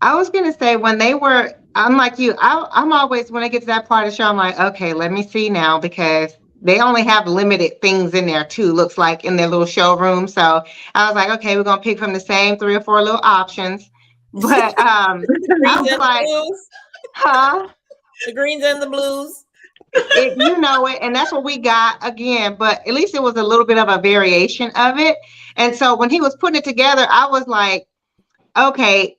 I was gonna say when they were, I'm like you. I'm always when I get to that part of the show, I'm like, okay, let me see now because they only have limited things in there too. Looks like in their little showroom. So I was like, okay, we're gonna pick from the same 3 or 4 little options. But The I greens was and the like, blues. huh? The greens and the blues. You know it, and that's what we got again. But at least it was a little bit of a variation of it. And so when he was putting it together, I was like, okay,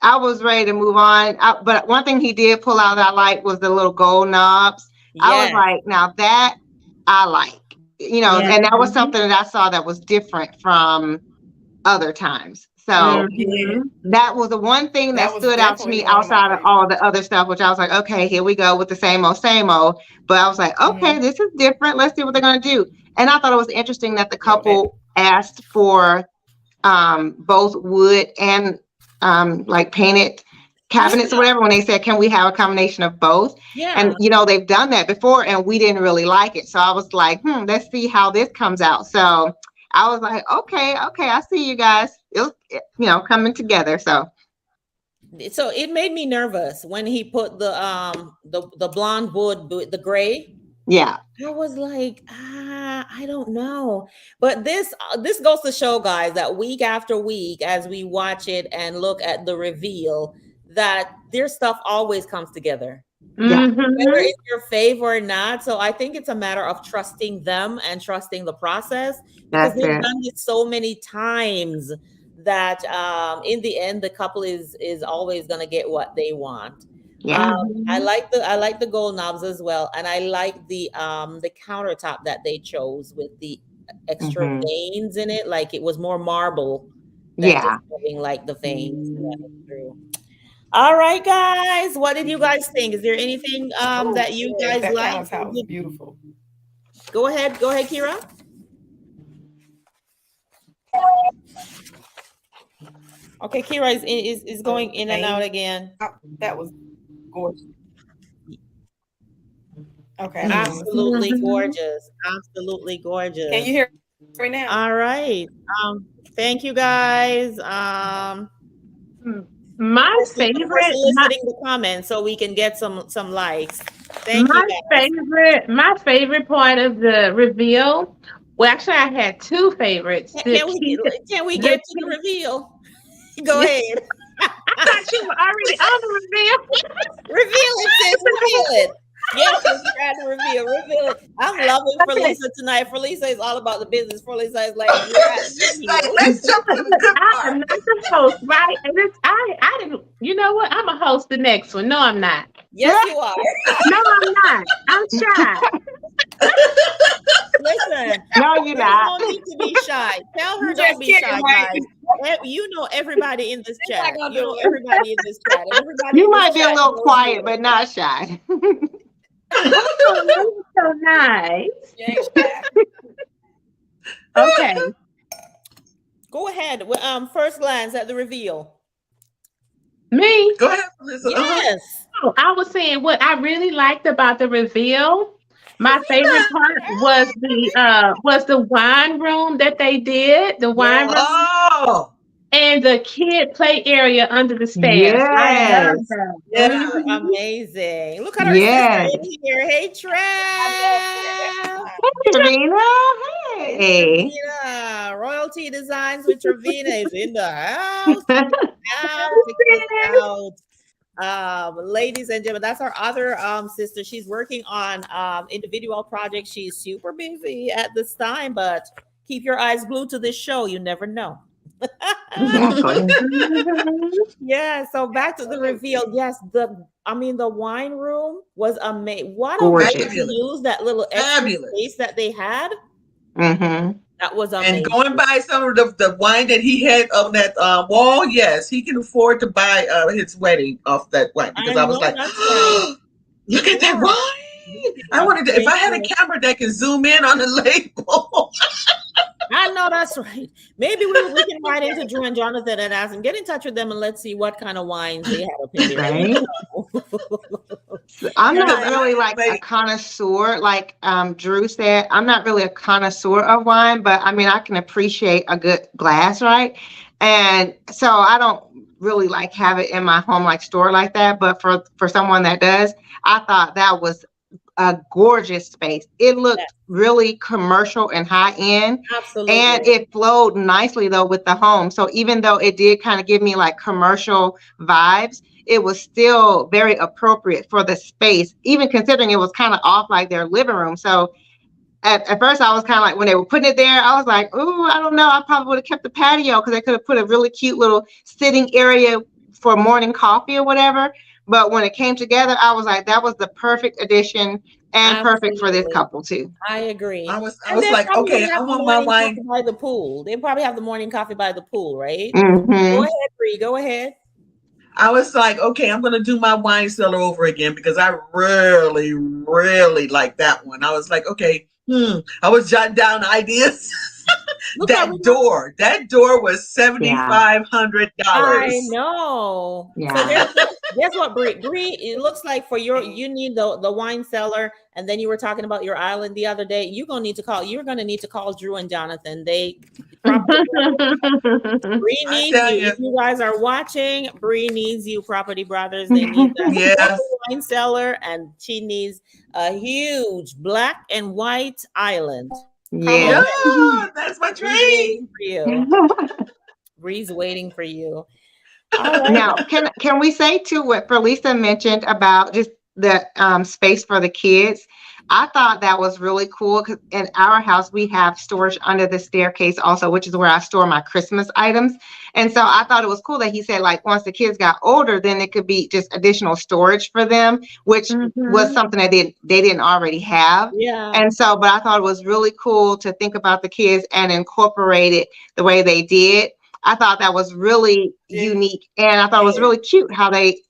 I was ready to move on. But one thing he did pull out that I like was the little gold knobs. I was Yes. like, now that I like, Yeah. and that was Mhm. something that I saw that was different from other times. So Oh yeah. Mhm. that was the one thing that That was stood out to definitely me one of my outside of favorites. all the other stuff, which I was like, okay, here we go with the same old, same old. But I was like, okay, Mhm. this is different. Let's see what they're going to do. And I thought it was interesting that the No, that couple asked for both wood and like painted cabinets or Yeah. whatever when they said, can we have a combination of both? Yeah. And they've done that before and we didn't really like it. So I was like, let's see how this comes out. So I was like, okay, I see you guys. Coming together. So So it made me nervous when he put the blonde wood with the gray. yeah, I was like, I don't know. But this goes to show, guys, that week after week, as we watch it and look at the reveal, that their stuff always comes together, yeah, whether Mhm. it's your favor or not. So I think it's a matter of trusting them and trusting the process, because that's they've it. done it so many times that in the end the couple is always going to get what they want. Yeah. um, Mhm. I like the gold knobs as well, and I like the countertop that they chose with the extra Mhm. veins in it. Like it was more marble than Yeah. just having like the veins. That is true. All right, guys. What did you guys think? Is there anything that you Yes, guys that like? townhouse is beautiful. Go ahead. Go ahead, Kira. Okay, Kira is going in and out again. That was gorgeous. Okay, I Mhm. can listen. Absolutely Mhm. gorgeous. Absolutely gorgeous. Can you hear me now? All right. Thank you guys. My For favorite, soliciting the comments so we can get some likes. Thank you guys. my favorite part of the reveal. Well, actually, I had two favorites. Can we can we The get to the key. reveal? Go ahead. I thought you were already on the reveal. Reveal it, sis. Reveal it. Yes, sis, you're at the reveal. Reveal it. I'm loving for Okay. Lisa tonight. For Lisa is all about the business. For Lisa is like, we're at the She's like, reveal. let's jump to the good I am part. not the host, right? And I didn't. You know what? I'm a host the next one. No, I'm not. Yes, you are. No, I'm not. I'm shy. Listen, No, you're there's not. no need to be shy. Tell her You don't just be kidding, shy, right? guys. You know everybody in this She's not chat. gonna You do know it. everybody in this chat. Everybody You in this might be a chat little knows quiet, you. but not shy. Oh, you're so nice. You ain't shy. Okay. Go ahead. First glance at the reveal. Me? Go ahead, Melissa. Yes. Oh, I was saying what I really liked about the reveal. My favorite part was the wine room that they did, the wine Yes. room, Oh, and the kid play area under the stairs. I Yes. love that. Those yeah. were Mhm. amazing. Look at our sister Yes. in here. Hey, I Trev. love Trevina. Hey, Hey. Trevina. Royalty Designs with Trevina is in the house. Check us out. Check us out. Ladies and gentlemen, that's our other sister. She's working on individual projects. She's super busy at this time, but keep your eyes glued to this show. You never know. Exactly. Mhm. Yeah, so back to the reveal. Yes, the wine room was amazing. What a way Gorgeous. to Fabulous. use that little extra Fabulous. space that they had. Mm-hmm. That was And amazing. going by some of the wine that he had on that wall, yes, he can afford to buy his wedding off that wine because I I was know like, that's right. look at that Yeah, wine. I that's wanted to, if great. I had a camera that can zoom in on the label. I know that's right. Maybe we can write into Drew and Jonathan and ask them, get in touch with them and let's see what kind of wines they had up in there. You Right? know. I'm Because not Yeah, really like a like, connoisseur, like Drew said. I'm not really a connoisseur of wine, but I mean, I can appreciate a good glass, right? And so I don't really like have it in my home, like store like that. But for someone that does, I thought that was a gorgeous space. It yeah, looked really commercial and high end, and absolutely. it flowed nicely though with the home. So even though it did kind of give me like commercial vibes, it was still very appropriate for the space, even considering it was kind of off like their living room. So at first I was kind of like, when they were putting it there, I was like, ooh, I don't know. I probably would have kept the patio because they could have put a really cute little sitting area for morning coffee or whatever. But when it came together, I was like, that was the perfect addition and perfect for this Absolutely. couple too. I agree. I And was they like, probably okay, would I have the want my morning coffee wine. by the pool. They probably have the morning coffee by the pool, right? Go Mm-hmm. ahead, Bree. Go ahead. I was like, okay, I'm gonna do my wine cellar over again because I really, really like that one. I was like, okay, I was jotting down ideas. Look how That door was Yeah. I $7,500. know. So Yeah. guess what, Bree? Bree, it looks like for you need the wine cellar, and then you were talking about your island the other day. You're gonna need to call Drew and Jonathan. They property Bree I needs tell you. you, If you guys are watching, Bree needs you, Property Brothers. They need that yes, wine cellar, and she needs a huge black and white island. Come on, Yes. yeah, that's my Bree's dream. waiting for you. Bree's waiting for you. All right. Now, can we say too what Felisa mentioned about just the space for the kids? I thought that was really cool because in our house we have storage under the staircase also, which is where I store my Christmas items. And so I thought it was cool that he said like once the kids got older, then it could be just additional storage for them, which was something that they didn't already have. Yeah. And so, but I thought it was really cool to think about the kids and incorporate it the way they did. I thought that was really unique, and I thought it was really cute how they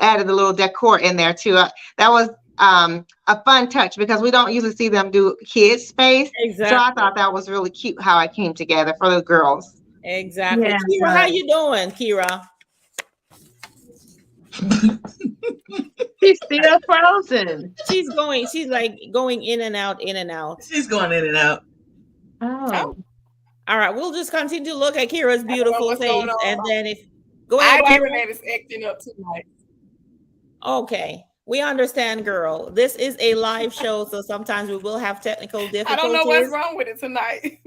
added a little decor in there too. That was a fun touch because we don't usually see them do kids space. Exactly. So I thought that was really cute how it came together for the girls. Exactly. Yeah, Kira, how you doing, Kira? She's still frozen. She's like going in and out, in and out. She's going in and out. Oh. All right, we'll just continue to look at Kira's beautiful what's face, going on. and then if go ahead, My Kira. internet is acting up tonight. Okay, we understand, girl. This is a live show, so sometimes we will have technical difficulties. I don't know what's wrong with it tonight.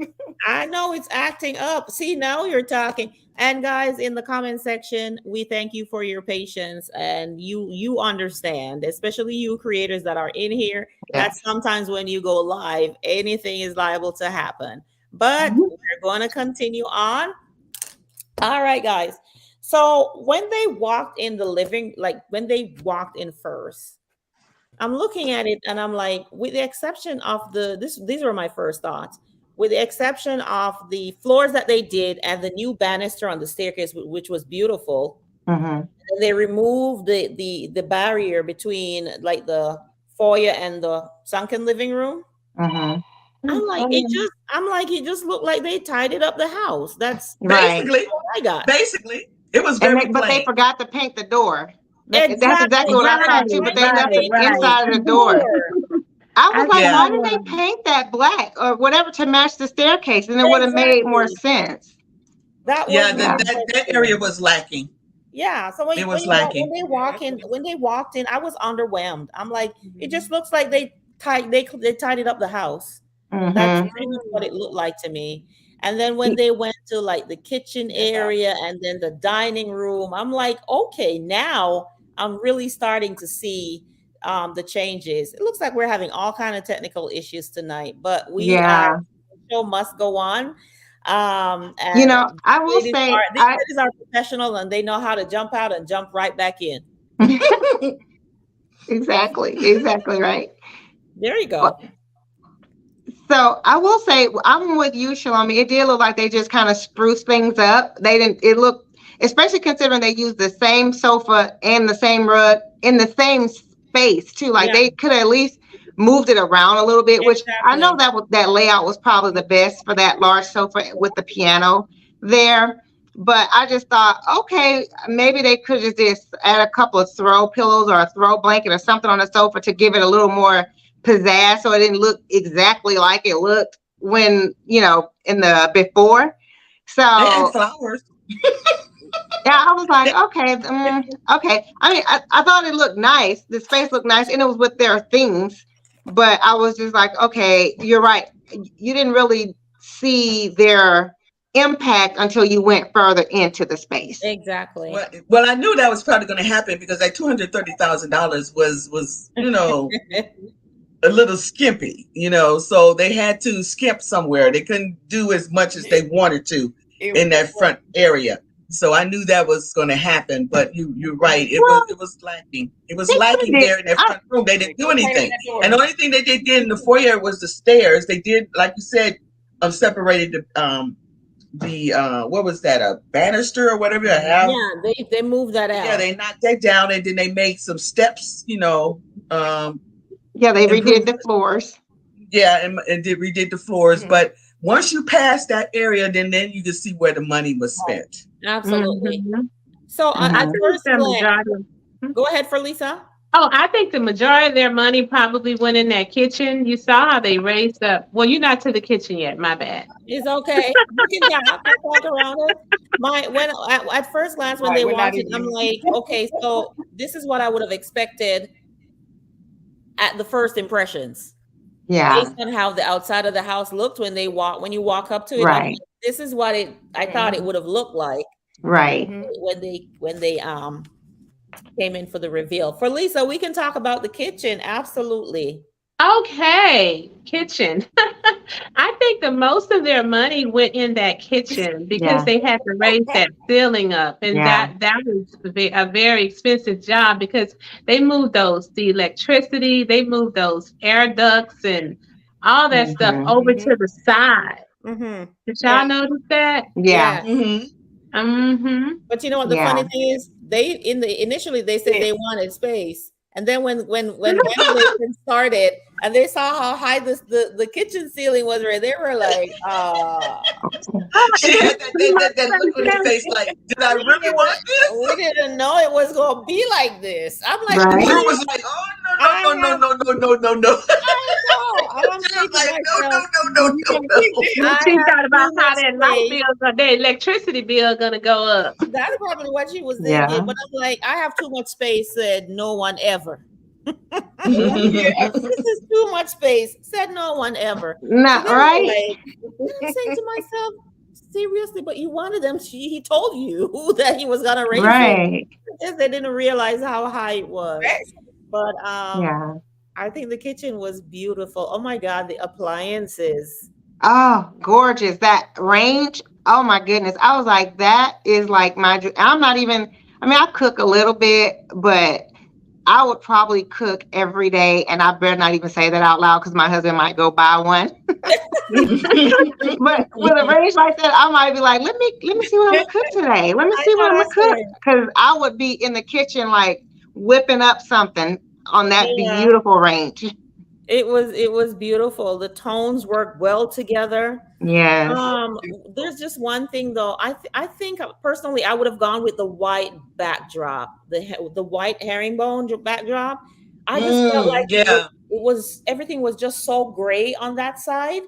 I know it's acting up. See, now you're talking. And guys, in the comment section, we thank you for your patience, and you understand, especially you creators that are in here, that sometimes when you go live, anything is liable to happen. But we're going to continue on. All right, guys. So when they walked in the living, like when they walked in first, I'm looking at it and I'm like, with the exception of these were my first thoughts. With the exception of the floors that they did and the new banister on the staircase, which was beautiful, they removed the barrier between like the foyer and the sunken living room. I'm like, it just looked like they tidied up the house. That's basically what I got. Basically, it was very but they plain. forgot to paint the door. That's Exactly. exactly what I thought too. But they left it inside of the door. I was like, why did they paint that black or whatever to match the staircase? And it would have made more sense. That area was lacking. Yeah. So when they walked in, I was underwhelmed. I'm like, it just looks like they tidied up the house. That's pretty much what it looked like to me. And then when they went to like the kitchen area and then the dining room, I'm like, okay, now I'm really starting to see the changes. It looks like we're having all kind of technical issues tonight, but the show must go on. And I will say these ladies are professional and they know how to jump out and jump right back in. Exactly right. There you go. So I will say I'm with you, Shalom. It did look like they just kind of spruced things up. It looked, especially considering they used the same sofa and the same rug in the same space too. Like they could at least moved it around a little bit, which I know that layout was probably the best for that large sofa with the piano there. But I just thought, okay, maybe they could just add a couple of throw pillows or a throw blanket or something on the sofa to give it a little more pizzazz, so it didn't look exactly like it looked when in the before. So and flowers. Yeah, I was like, okay. I mean, I thought it looked nice. The space looked nice, and it was with their things. But I was just like, okay, you're right. You didn't really see their impact until you went further into the space. Exactly. Well, I knew that was probably going to happen because that $230,000 was a little skimpy, so they had to skimp somewhere. They couldn't do as much as they wanted to in that front area. So I knew that was going to happen, but you're right. It was lacking. It was lacking there in that front room. They didn't do anything, and the only thing that they did in the foyer was the stairs. They did, like you said, separated the what was that, a banister or whatever they have? Yeah, they moved that out. Yeah, they knocked that down, and then they made some steps. Yeah, they redid the floors. Yeah, and redid the floors. But once you pass that area, then you can see where the money was spent. Absolutely. So at first glance, go ahead, for Lisa. Oh, I think the majority of their money probably went in that kitchen. You saw how they raised up. Well, you're not to the kitchen yet. My bad. It's okay. You can talk around it. At first glance when they watched it, I'm like, okay, so this is what I would have expected at the first impressions. Yeah. Based on how the outside of the house looked when you walk up to it. Right. This is what I thought it would have looked like. Right. When they came in for the reveal. For Lisa, we can talk about the kitchen. Absolutely. Okay, kitchen. I think the most of their money went in that kitchen because Yeah, they had to raise that ceiling up, and yeah. that was a very expensive job because they moved the electricity, they moved those air ducts and all that stuff Hmm. over to the side. Mm-hmm. Did Yeah. y'all notice that? Yeah, Yeah. Mm-hmm. Mm-hmm. But you know what the funny yeah. thing is? They initially they said Yeah. they wanted space. And then when renovation started and they saw how high the kitchen ceiling was, right, they were like, Okay. She had that look on her face like, did I we really want this? we didn't know it was gonna be like this. I'm like, And Right? Drew really? was like, oh, I no, no, have no, no, no, no, no, no. I know. And I'm She was saying to like, no, myself, no, no, no, no, no. I She have thought about too how much that light space. bill, the electricity bill, gonna go up. That's probably what she was thinking. Yeah. But I'm like, I have too much space, said no one ever. Yeah. This is too much space, said no one ever. So Not they were right. like, and I'm saying to myself, seriously, but you wanted them. He told you that he was gonna raise it. Right. I guess they didn't realize how high it was. But Yeah. I think the kitchen was beautiful. Oh my God, the appliances. Oh, gorgeous. That range. Oh my goodness. I was like, that is like I'm not even, I mean, I cook a little bit, but I would probably cook every day. And I better not even say that out loud because my husband might go buy one. But with a range like that, I might be like, let me see what I'm gonna cook today. Let me I see know what I'm gonna that's cook. right. Because I would be in the kitchen like whipping up something on that Yeah. beautiful range. It was beautiful. The tones worked well together. Yes. There's just one thing though. I think personally I would have gone with the white backdrop, the white herringbone backdrop. I just felt like Yeah. it was everything was just so gray on that side,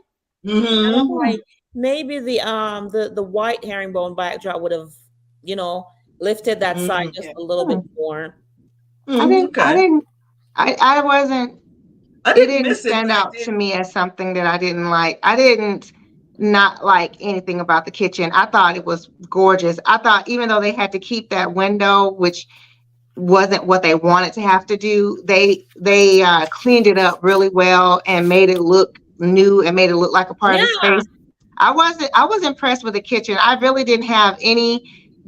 and I'm Mm-hmm. Hmm. like maybe the white herringbone backdrop would have, you know, lifted that side Mm-hmm. just Yeah. a little bit more. I didn't, I Okay. didn't, I wasn't, I it didn't didn't miss it, stand but I out to did. me as something that I didn't like. I didn't not like anything about the kitchen. I thought it was gorgeous. I thought even though they had to keep that window, which wasn't what they wanted to have to do, they cleaned it up really well and made it look new and made it look like a part of the Yeah. space. I was impressed with the kitchen. I really didn't have any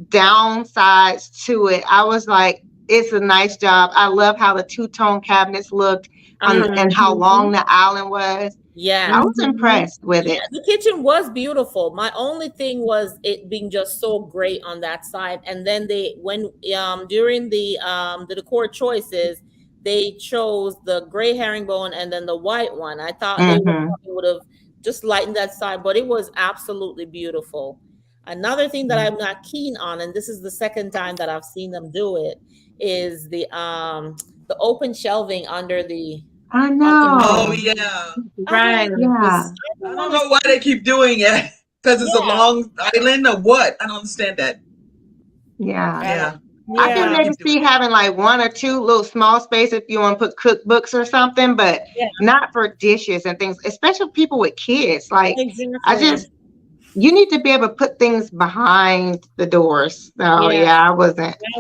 downsides to it. I was like, it's a nice job. I love how the two-tone cabinets looked and how Mhm. long the island was. I Yes. was Mhm. impressed with Yeah, it. the kitchen was beautiful. My only thing was it being just so great on that side. And then they when during the decor choices, they chose the gray herringbone and then the white one. I thought they would Hmm. probably would have just lightened that side, but it was absolutely beautiful. Another thing that I'm not keen on, and this is the second time that I've seen them do it, is the open shelving under I underneath. Oh know. yeah. I'm Right. like, Yeah. I I don't don't know why understand. they keep doing it. Because it's a Yeah, long island or what? I don't understand that. Yeah. I don't. Yeah. I Why can they yeah, maybe keep doing see having like one or two little small space if you want to put cookbooks or something, but yeah, not for dishes and things, especially people with kids. Like, I exactly. just, you need to be able to put things behind the doors. So, Yeah, yeah, that would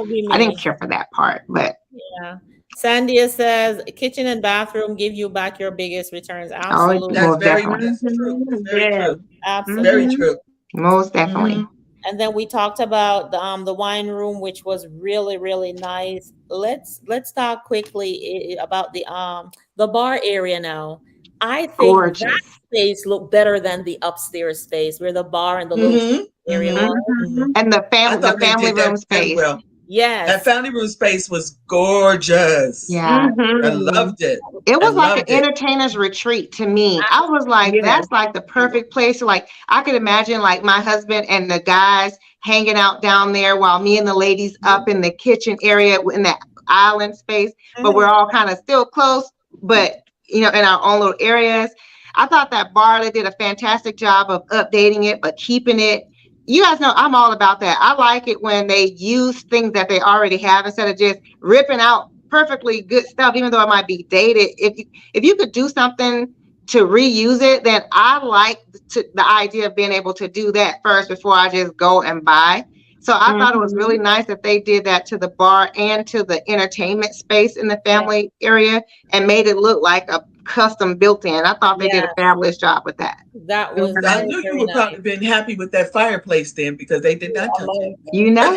be I didn't me. care for that part, but Yeah. Sandia says kitchen and bathroom give you back your biggest returns. oh, Absolutely. That's most very definitely. that's true. That's Mhm. very Yeah. true. Very Absolutely. Mhm. true. Most Mm-hmm. definitely. And then we talked about the wine room, which was really, really nice. Let's talk quickly about the bar area now. I think that Gorgeous. space looked better than the upstairs space where the bar and the little Mm-hmm. area Mm-hmm. was. Mm-hmm. Mhm. And I the thought they family did room that very space. well. That Yes. family room space was gorgeous. Yeah. I Mhm. loved it. It I was like an loved it. entertainer's retreat to me. I was like, Yes. that's like the perfect place. Like, I could imagine like my husband and the guys hanging out down there while me and the ladies up in the kitchen area in that island space, but we're Mhm. all kind of still close, but in our own little areas. I thought that bar, they did a fantastic job of updating it, but keeping it. You guys know I'm all about that. I like it when they use things that they already have instead of just ripping out perfectly good stuff, even though it might be dated. If you could do something to reuse it, then I like the idea of being able to do that first before I just go and buy. So I thought it was really Mhm. nice that they did that to the bar and to the entertainment space in the Yeah. family area and made it look like a custom built in. I thought they did a Yes, fabulous job with that. that was I very, knew you very would probably nice. been happy with that fireplace then because they did not I touch love it. You know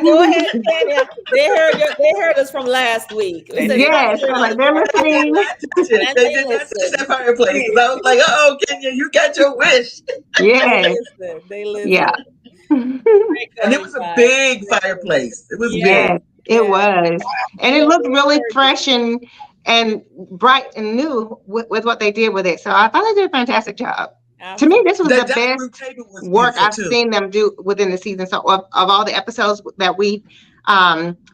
Go ahead, it. Kenya. They heard us from last week. We they said, "You're did. not Yes, hearing I'm us like, they're more," They did listening. not touch it. and They they did not touch that listen. fireplace. 'Cause I was like, oh, Kenya, you got your wish. They Yes, listen. They listen. yeah. Great And it going, was a guys. big Great going. fireplace. It was Yes, big. Yes, it yes. was. And it So looked they really heard you. fresh and bright and new with what they did with it. So I thought they did a fantastic job. To me, this was Absolutely. the That dining best room table was work beautiful I've too. seen them do within the season. So of all the episodes that we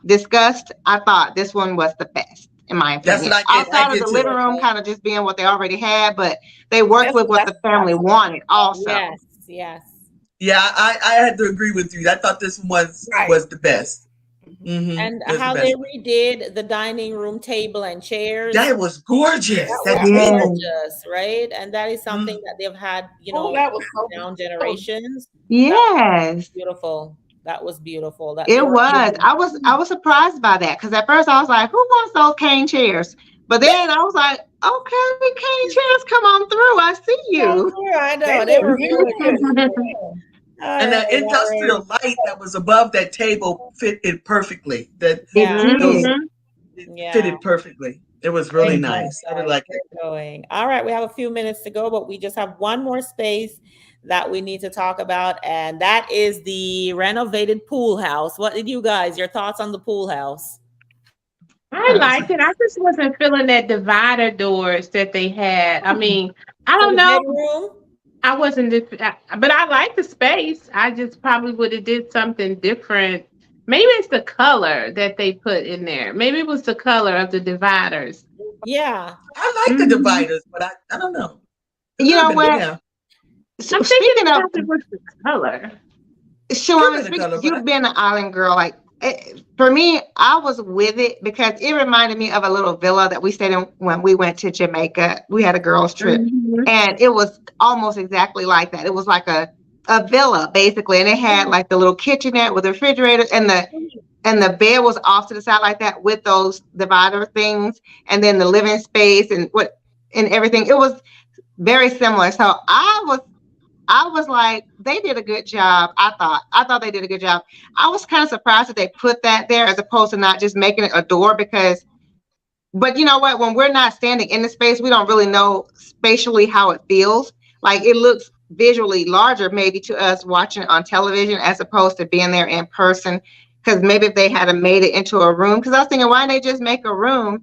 discussed, I thought this one was the best, in my That's opinion. what I did. I Outside of did the too. living room Okay. kind of just being what they already had, but they worked with what That's the family absolutely wanted also. Yes, yes. Yeah, I had to agree with you. I thought this right. was the best. Mhm. Mm-hmm. And It was the how they best. redid the dining room table and chairs. That was gorgeous. That That was Yeah. table. gorgeous, right? And that is something Mm. that they've had, Oh, that was down so generations. That was Yes. beautiful. That was beautiful. That they It were was. able. I was surprised by that because at first I was like, "Who wants those cane chairs?" But then I was like, "Okay, cane chairs, come on through. I see Come you." through. I they know they look were good. gorgeous. Yeah. All And right, that all right. industrial light that was above that table fit it perfectly. That It Yeah, those did. it yeah. fitted perfectly. It was Great really going, nice. I really guys. liked it. Great going. All right, we have a few minutes to go, but we just have one more space that we need to talk about, and that is the renovated pool house. What did you guys, your thoughts on the pool house? I liked it. I just wasn't feeling that divider doors that they had. I mean, I For don't the know. bedroom? I wasn't, but I like the space. I just probably would have did something different. Maybe it's the color that they put in there. Maybe it was the color of the dividers. Yeah. I like the Hmm. dividers, but I don't know. It You could have know been what? yeah. I'm thinking Speaking it of probably was the color. Could Shawana, have been a speaking, color, but you being an island girl, like for me, I was with it because it reminded me of a little villa that we stayed in when we went to Jamaica. We had a girls' trip, Hmm. and it was almost exactly like that. It was like a villa basically, and it had like the little kitchenette with the refrigerator, and the bed was off to the side like that with those divider things, and then the living space and everything. It was very similar. So I was like, they did a good job. I thought they did a good job. I was kind of surprised that they put that there as opposed to not just making it a door but you know what? When we're not standing in the space, we don't really know spatially how it feels. Like it looks visually larger maybe to us watching it on television as opposed to being there in person. Because maybe if they had made it into a room, because I was thinking, why didn't they just make a room?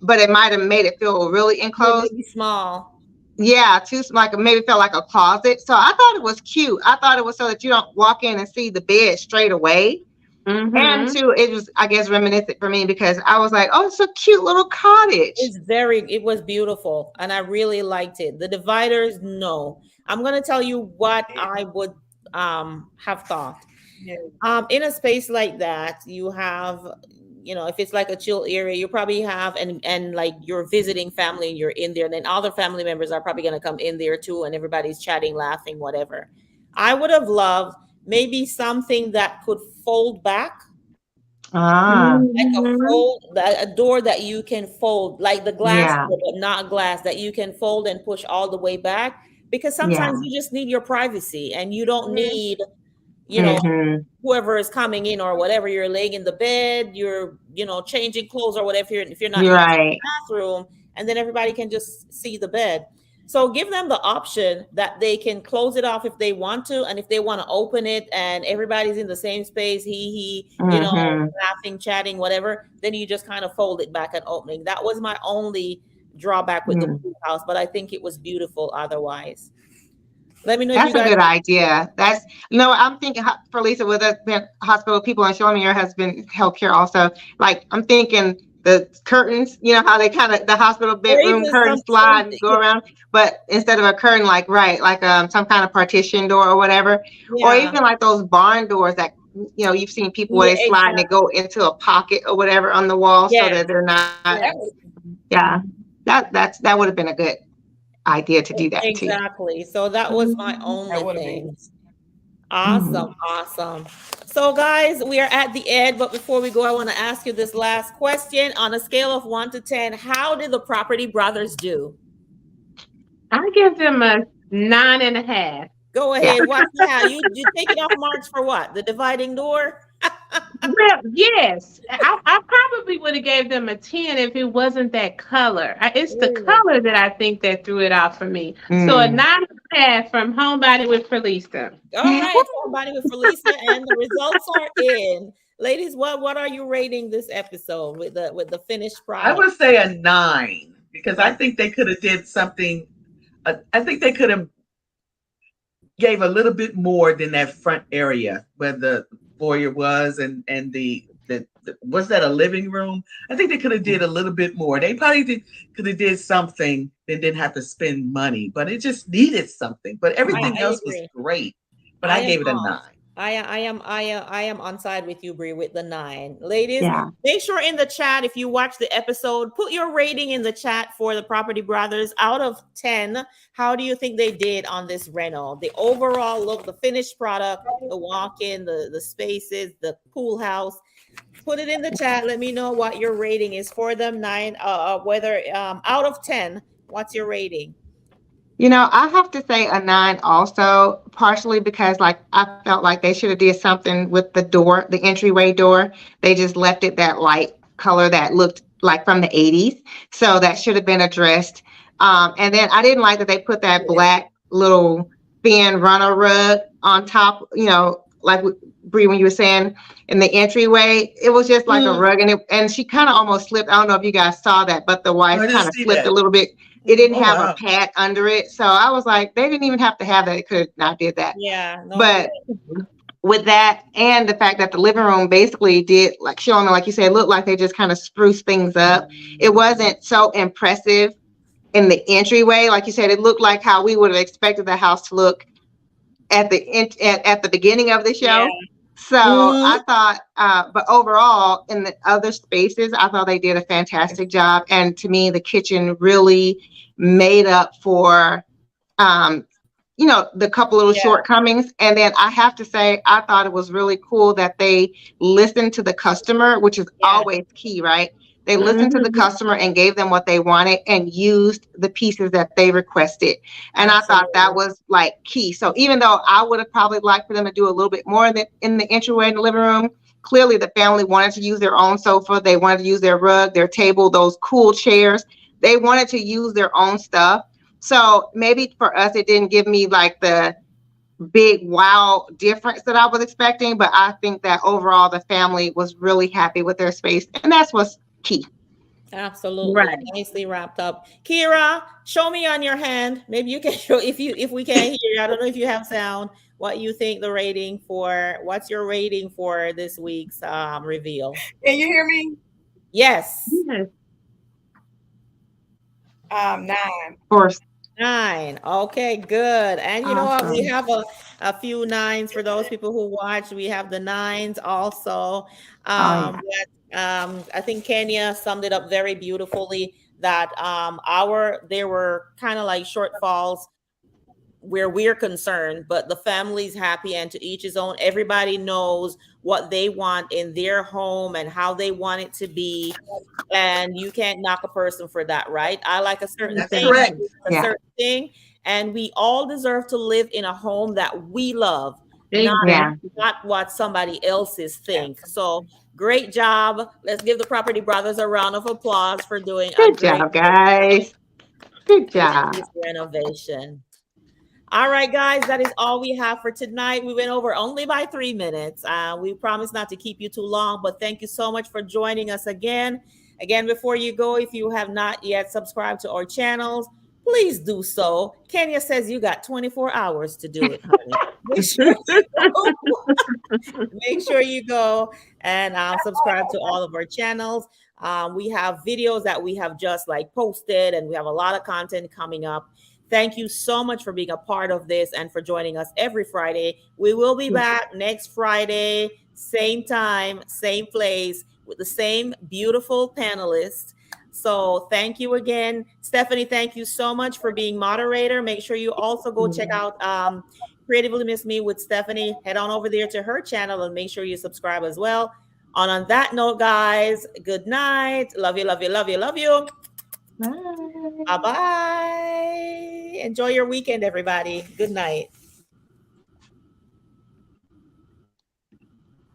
But it might have made it feel really enclosed. Really small. Yeah, too like maybe felt like a closet. So I thought it was cute. I thought it was so that you don't walk in and see the bed straight away. And Hmm. two, it was, I guess, reminiscent for me because I was like, oh, it's a cute little cottage. It was beautiful and I really liked it. The dividers, no. I'm gonna tell you what I would have thought. Yeah. In a space like that, you have, if it's like a chill area, you probably have, and like you're visiting family and you're in there, and then other family members are probably gonna come in there too, and everybody's chatting, laughing, whatever. I would have loved maybe something that could fold back, Ah, like Hmm. a door that you can fold, like the glass yeah, door, but not glass, that you can fold and push all the way back. Because yeah. sometimes you just need your privacy and you don't Mhm. need, you know, Mm-hmm. whoever is coming in or whatever, you're laying in the bed, you're, changing clothes or whatever, if you're not You're using the right. bathroom, and then everybody can just see the bed. So give them the option that they can close it off if they want to, and if they want to open it and everybody's in the same space, Mm-hmm. laughing, chatting, whatever, then you just kind of fold it back and opening. That was my only drawback with the Mm. pool house, but I think it was beautiful otherwise. Let me know if you That's a guys. good idea. I'm thinking for Lisa with us being hospital people and showing me your husband healthcare also. Like I'm thinking the curtains, you know how they kind of the hospital Or bedroom even curtains slide and go yeah, around, but instead of a curtain, like some kind of partition door or whatever, or yeah, even like those barn doors that you've seen people where yeah, they slide and they exactly. go into a pocket or whatever on the wall so Yes, that they're not. yes, That was Yeah, that would have been a good idea to do that too. exactly. So that was my Hmm. only that would have been. thing. Awesome. Awesome. So, guys, we are at the end. But before we go, I want to ask you this last question. On a scale of 1 to 10, how did the Property Brothers do? I give them a 9.5. Go Yeah. ahead. What's how you take it off marks for what? The dividing door? Well, yes, I probably would have gave them a 10 if it wasn't that color. It's the Ooh. color that I think that threw it off for me. So a Mm. 9.5 from Homebody with Felisa. All right, somebody with Felicia, and the results are in. Ladies, what are you rating this episode with the finished I product? would say a 9 because I think they could have did something. I think they could have gave a little bit more than that front area where the foyer was, and the was that a living room? I think they could have did a little bit more. They probably could have did something and didn't have to spend money, but it just needed something. But I, everything I else was agree. great. But I I am gave it a 9. I am on side with you, Bree, with the 9. Ladies, Yeah. make sure in the chat if you watch the episode, put your rating in the chat for the Property Brothers. Out of 10, how do you think they did on this reno? The overall look, the finished product, the walk-in, the spaces, the pool house. Put it in the chat. Let me know what your rating is for them. 9, whether out of 10, what's your rating? I have to say a 9 also, partially because like I felt like they should have did something with the door, the entryway door. They just left it that light color that looked like from the 80s. So that should have been addressed. And then I didn't like that they put that black little thin runner rug on top, like Bree, when you were saying in the entryway, it was just like a rug, and she kind of almost slipped. I don't know if you guys saw that, but the No, wife I didn't kind of see slipped a that. little bit. It didn't Oh have a wow. pad under it. So I was like, they didn't even have to have that. It could have not did that. Yeah, no. But with that and the fact that the living room basically did, like showing, like you said, looked like they just kind of spruced things up. It wasn't so impressive in the entryway. Like you said, it looked like how we would have expected the house to look at the beginning of the Yeah. show. So I thought, but overall, in the other spaces, I thought they did a fantastic job. And to me, the kitchen really made up for, the couple little shortcomings. And then I have to say, I thought it was really cool that they listened to the customer, which is always key, right? They listened to the customer and gave them what they wanted and used the pieces that they requested. And I thought that was like key. So even though I would have probably liked for them to do a little bit more in the entryway in the living room, clearly the family wanted to use their own sofa. They wanted to use their rug, their table, those cool chairs. They wanted to use their own stuff. So maybe for us, it didn't give me like the big wow difference that I was expecting. But I think that overall, the family was really happy with their space. And that's what's key. Absolutely. Right. Nicely wrapped up. Kira, show me on your hand. Maybe you can show if we can't hear you. I don't know if you have sound. What you think what's your rating for this week's reveal? Can you hear me? Yes. Yes. 9. Of course. 9. Okay, good. And you know what? We Awesome. have a few 9s for those people who watch. We have the 9s also. Yeah. I think Kenya summed it up very beautifully that there were kind of like shortfalls where we're concerned, but the family's happy, and to each his own. Everybody knows what they want in their home and how they want it to be, and you can't knock a person for that, right? I like a certain That's thing, correct. certain thing, and we all deserve to live in a home that we love, Exactly. not what somebody else's think. So great job. Let's give the Property Brothers a round of applause for doing a Good great job, guys. Good job. this renovation. All right, guys, that is all we have for tonight. We went over only by 3 minutes. We promise not to keep you too long, but thank you so much for joining us again. Again, before you go, if you have not yet subscribed to our channels, please do so. Kenya says you got 24 hours to do it, honey. Make sure you go and subscribe to all of our channels. We have videos that we have just like posted, and we have a lot of content coming up. Thank you so much for being a part of this and for joining us every Friday. We will be back next Friday, same time, same place, with the same beautiful panelists. So thank you again. Stephanie, thank you so much for being moderator. Make sure you also go check out Creatively Miss Me with Stephanie. Head on over there to her channel and make sure you subscribe as well. And on that note, guys, good night. Love you, love you, love you, love you. Bye. Bye-bye. Enjoy your weekend, everybody. Good night.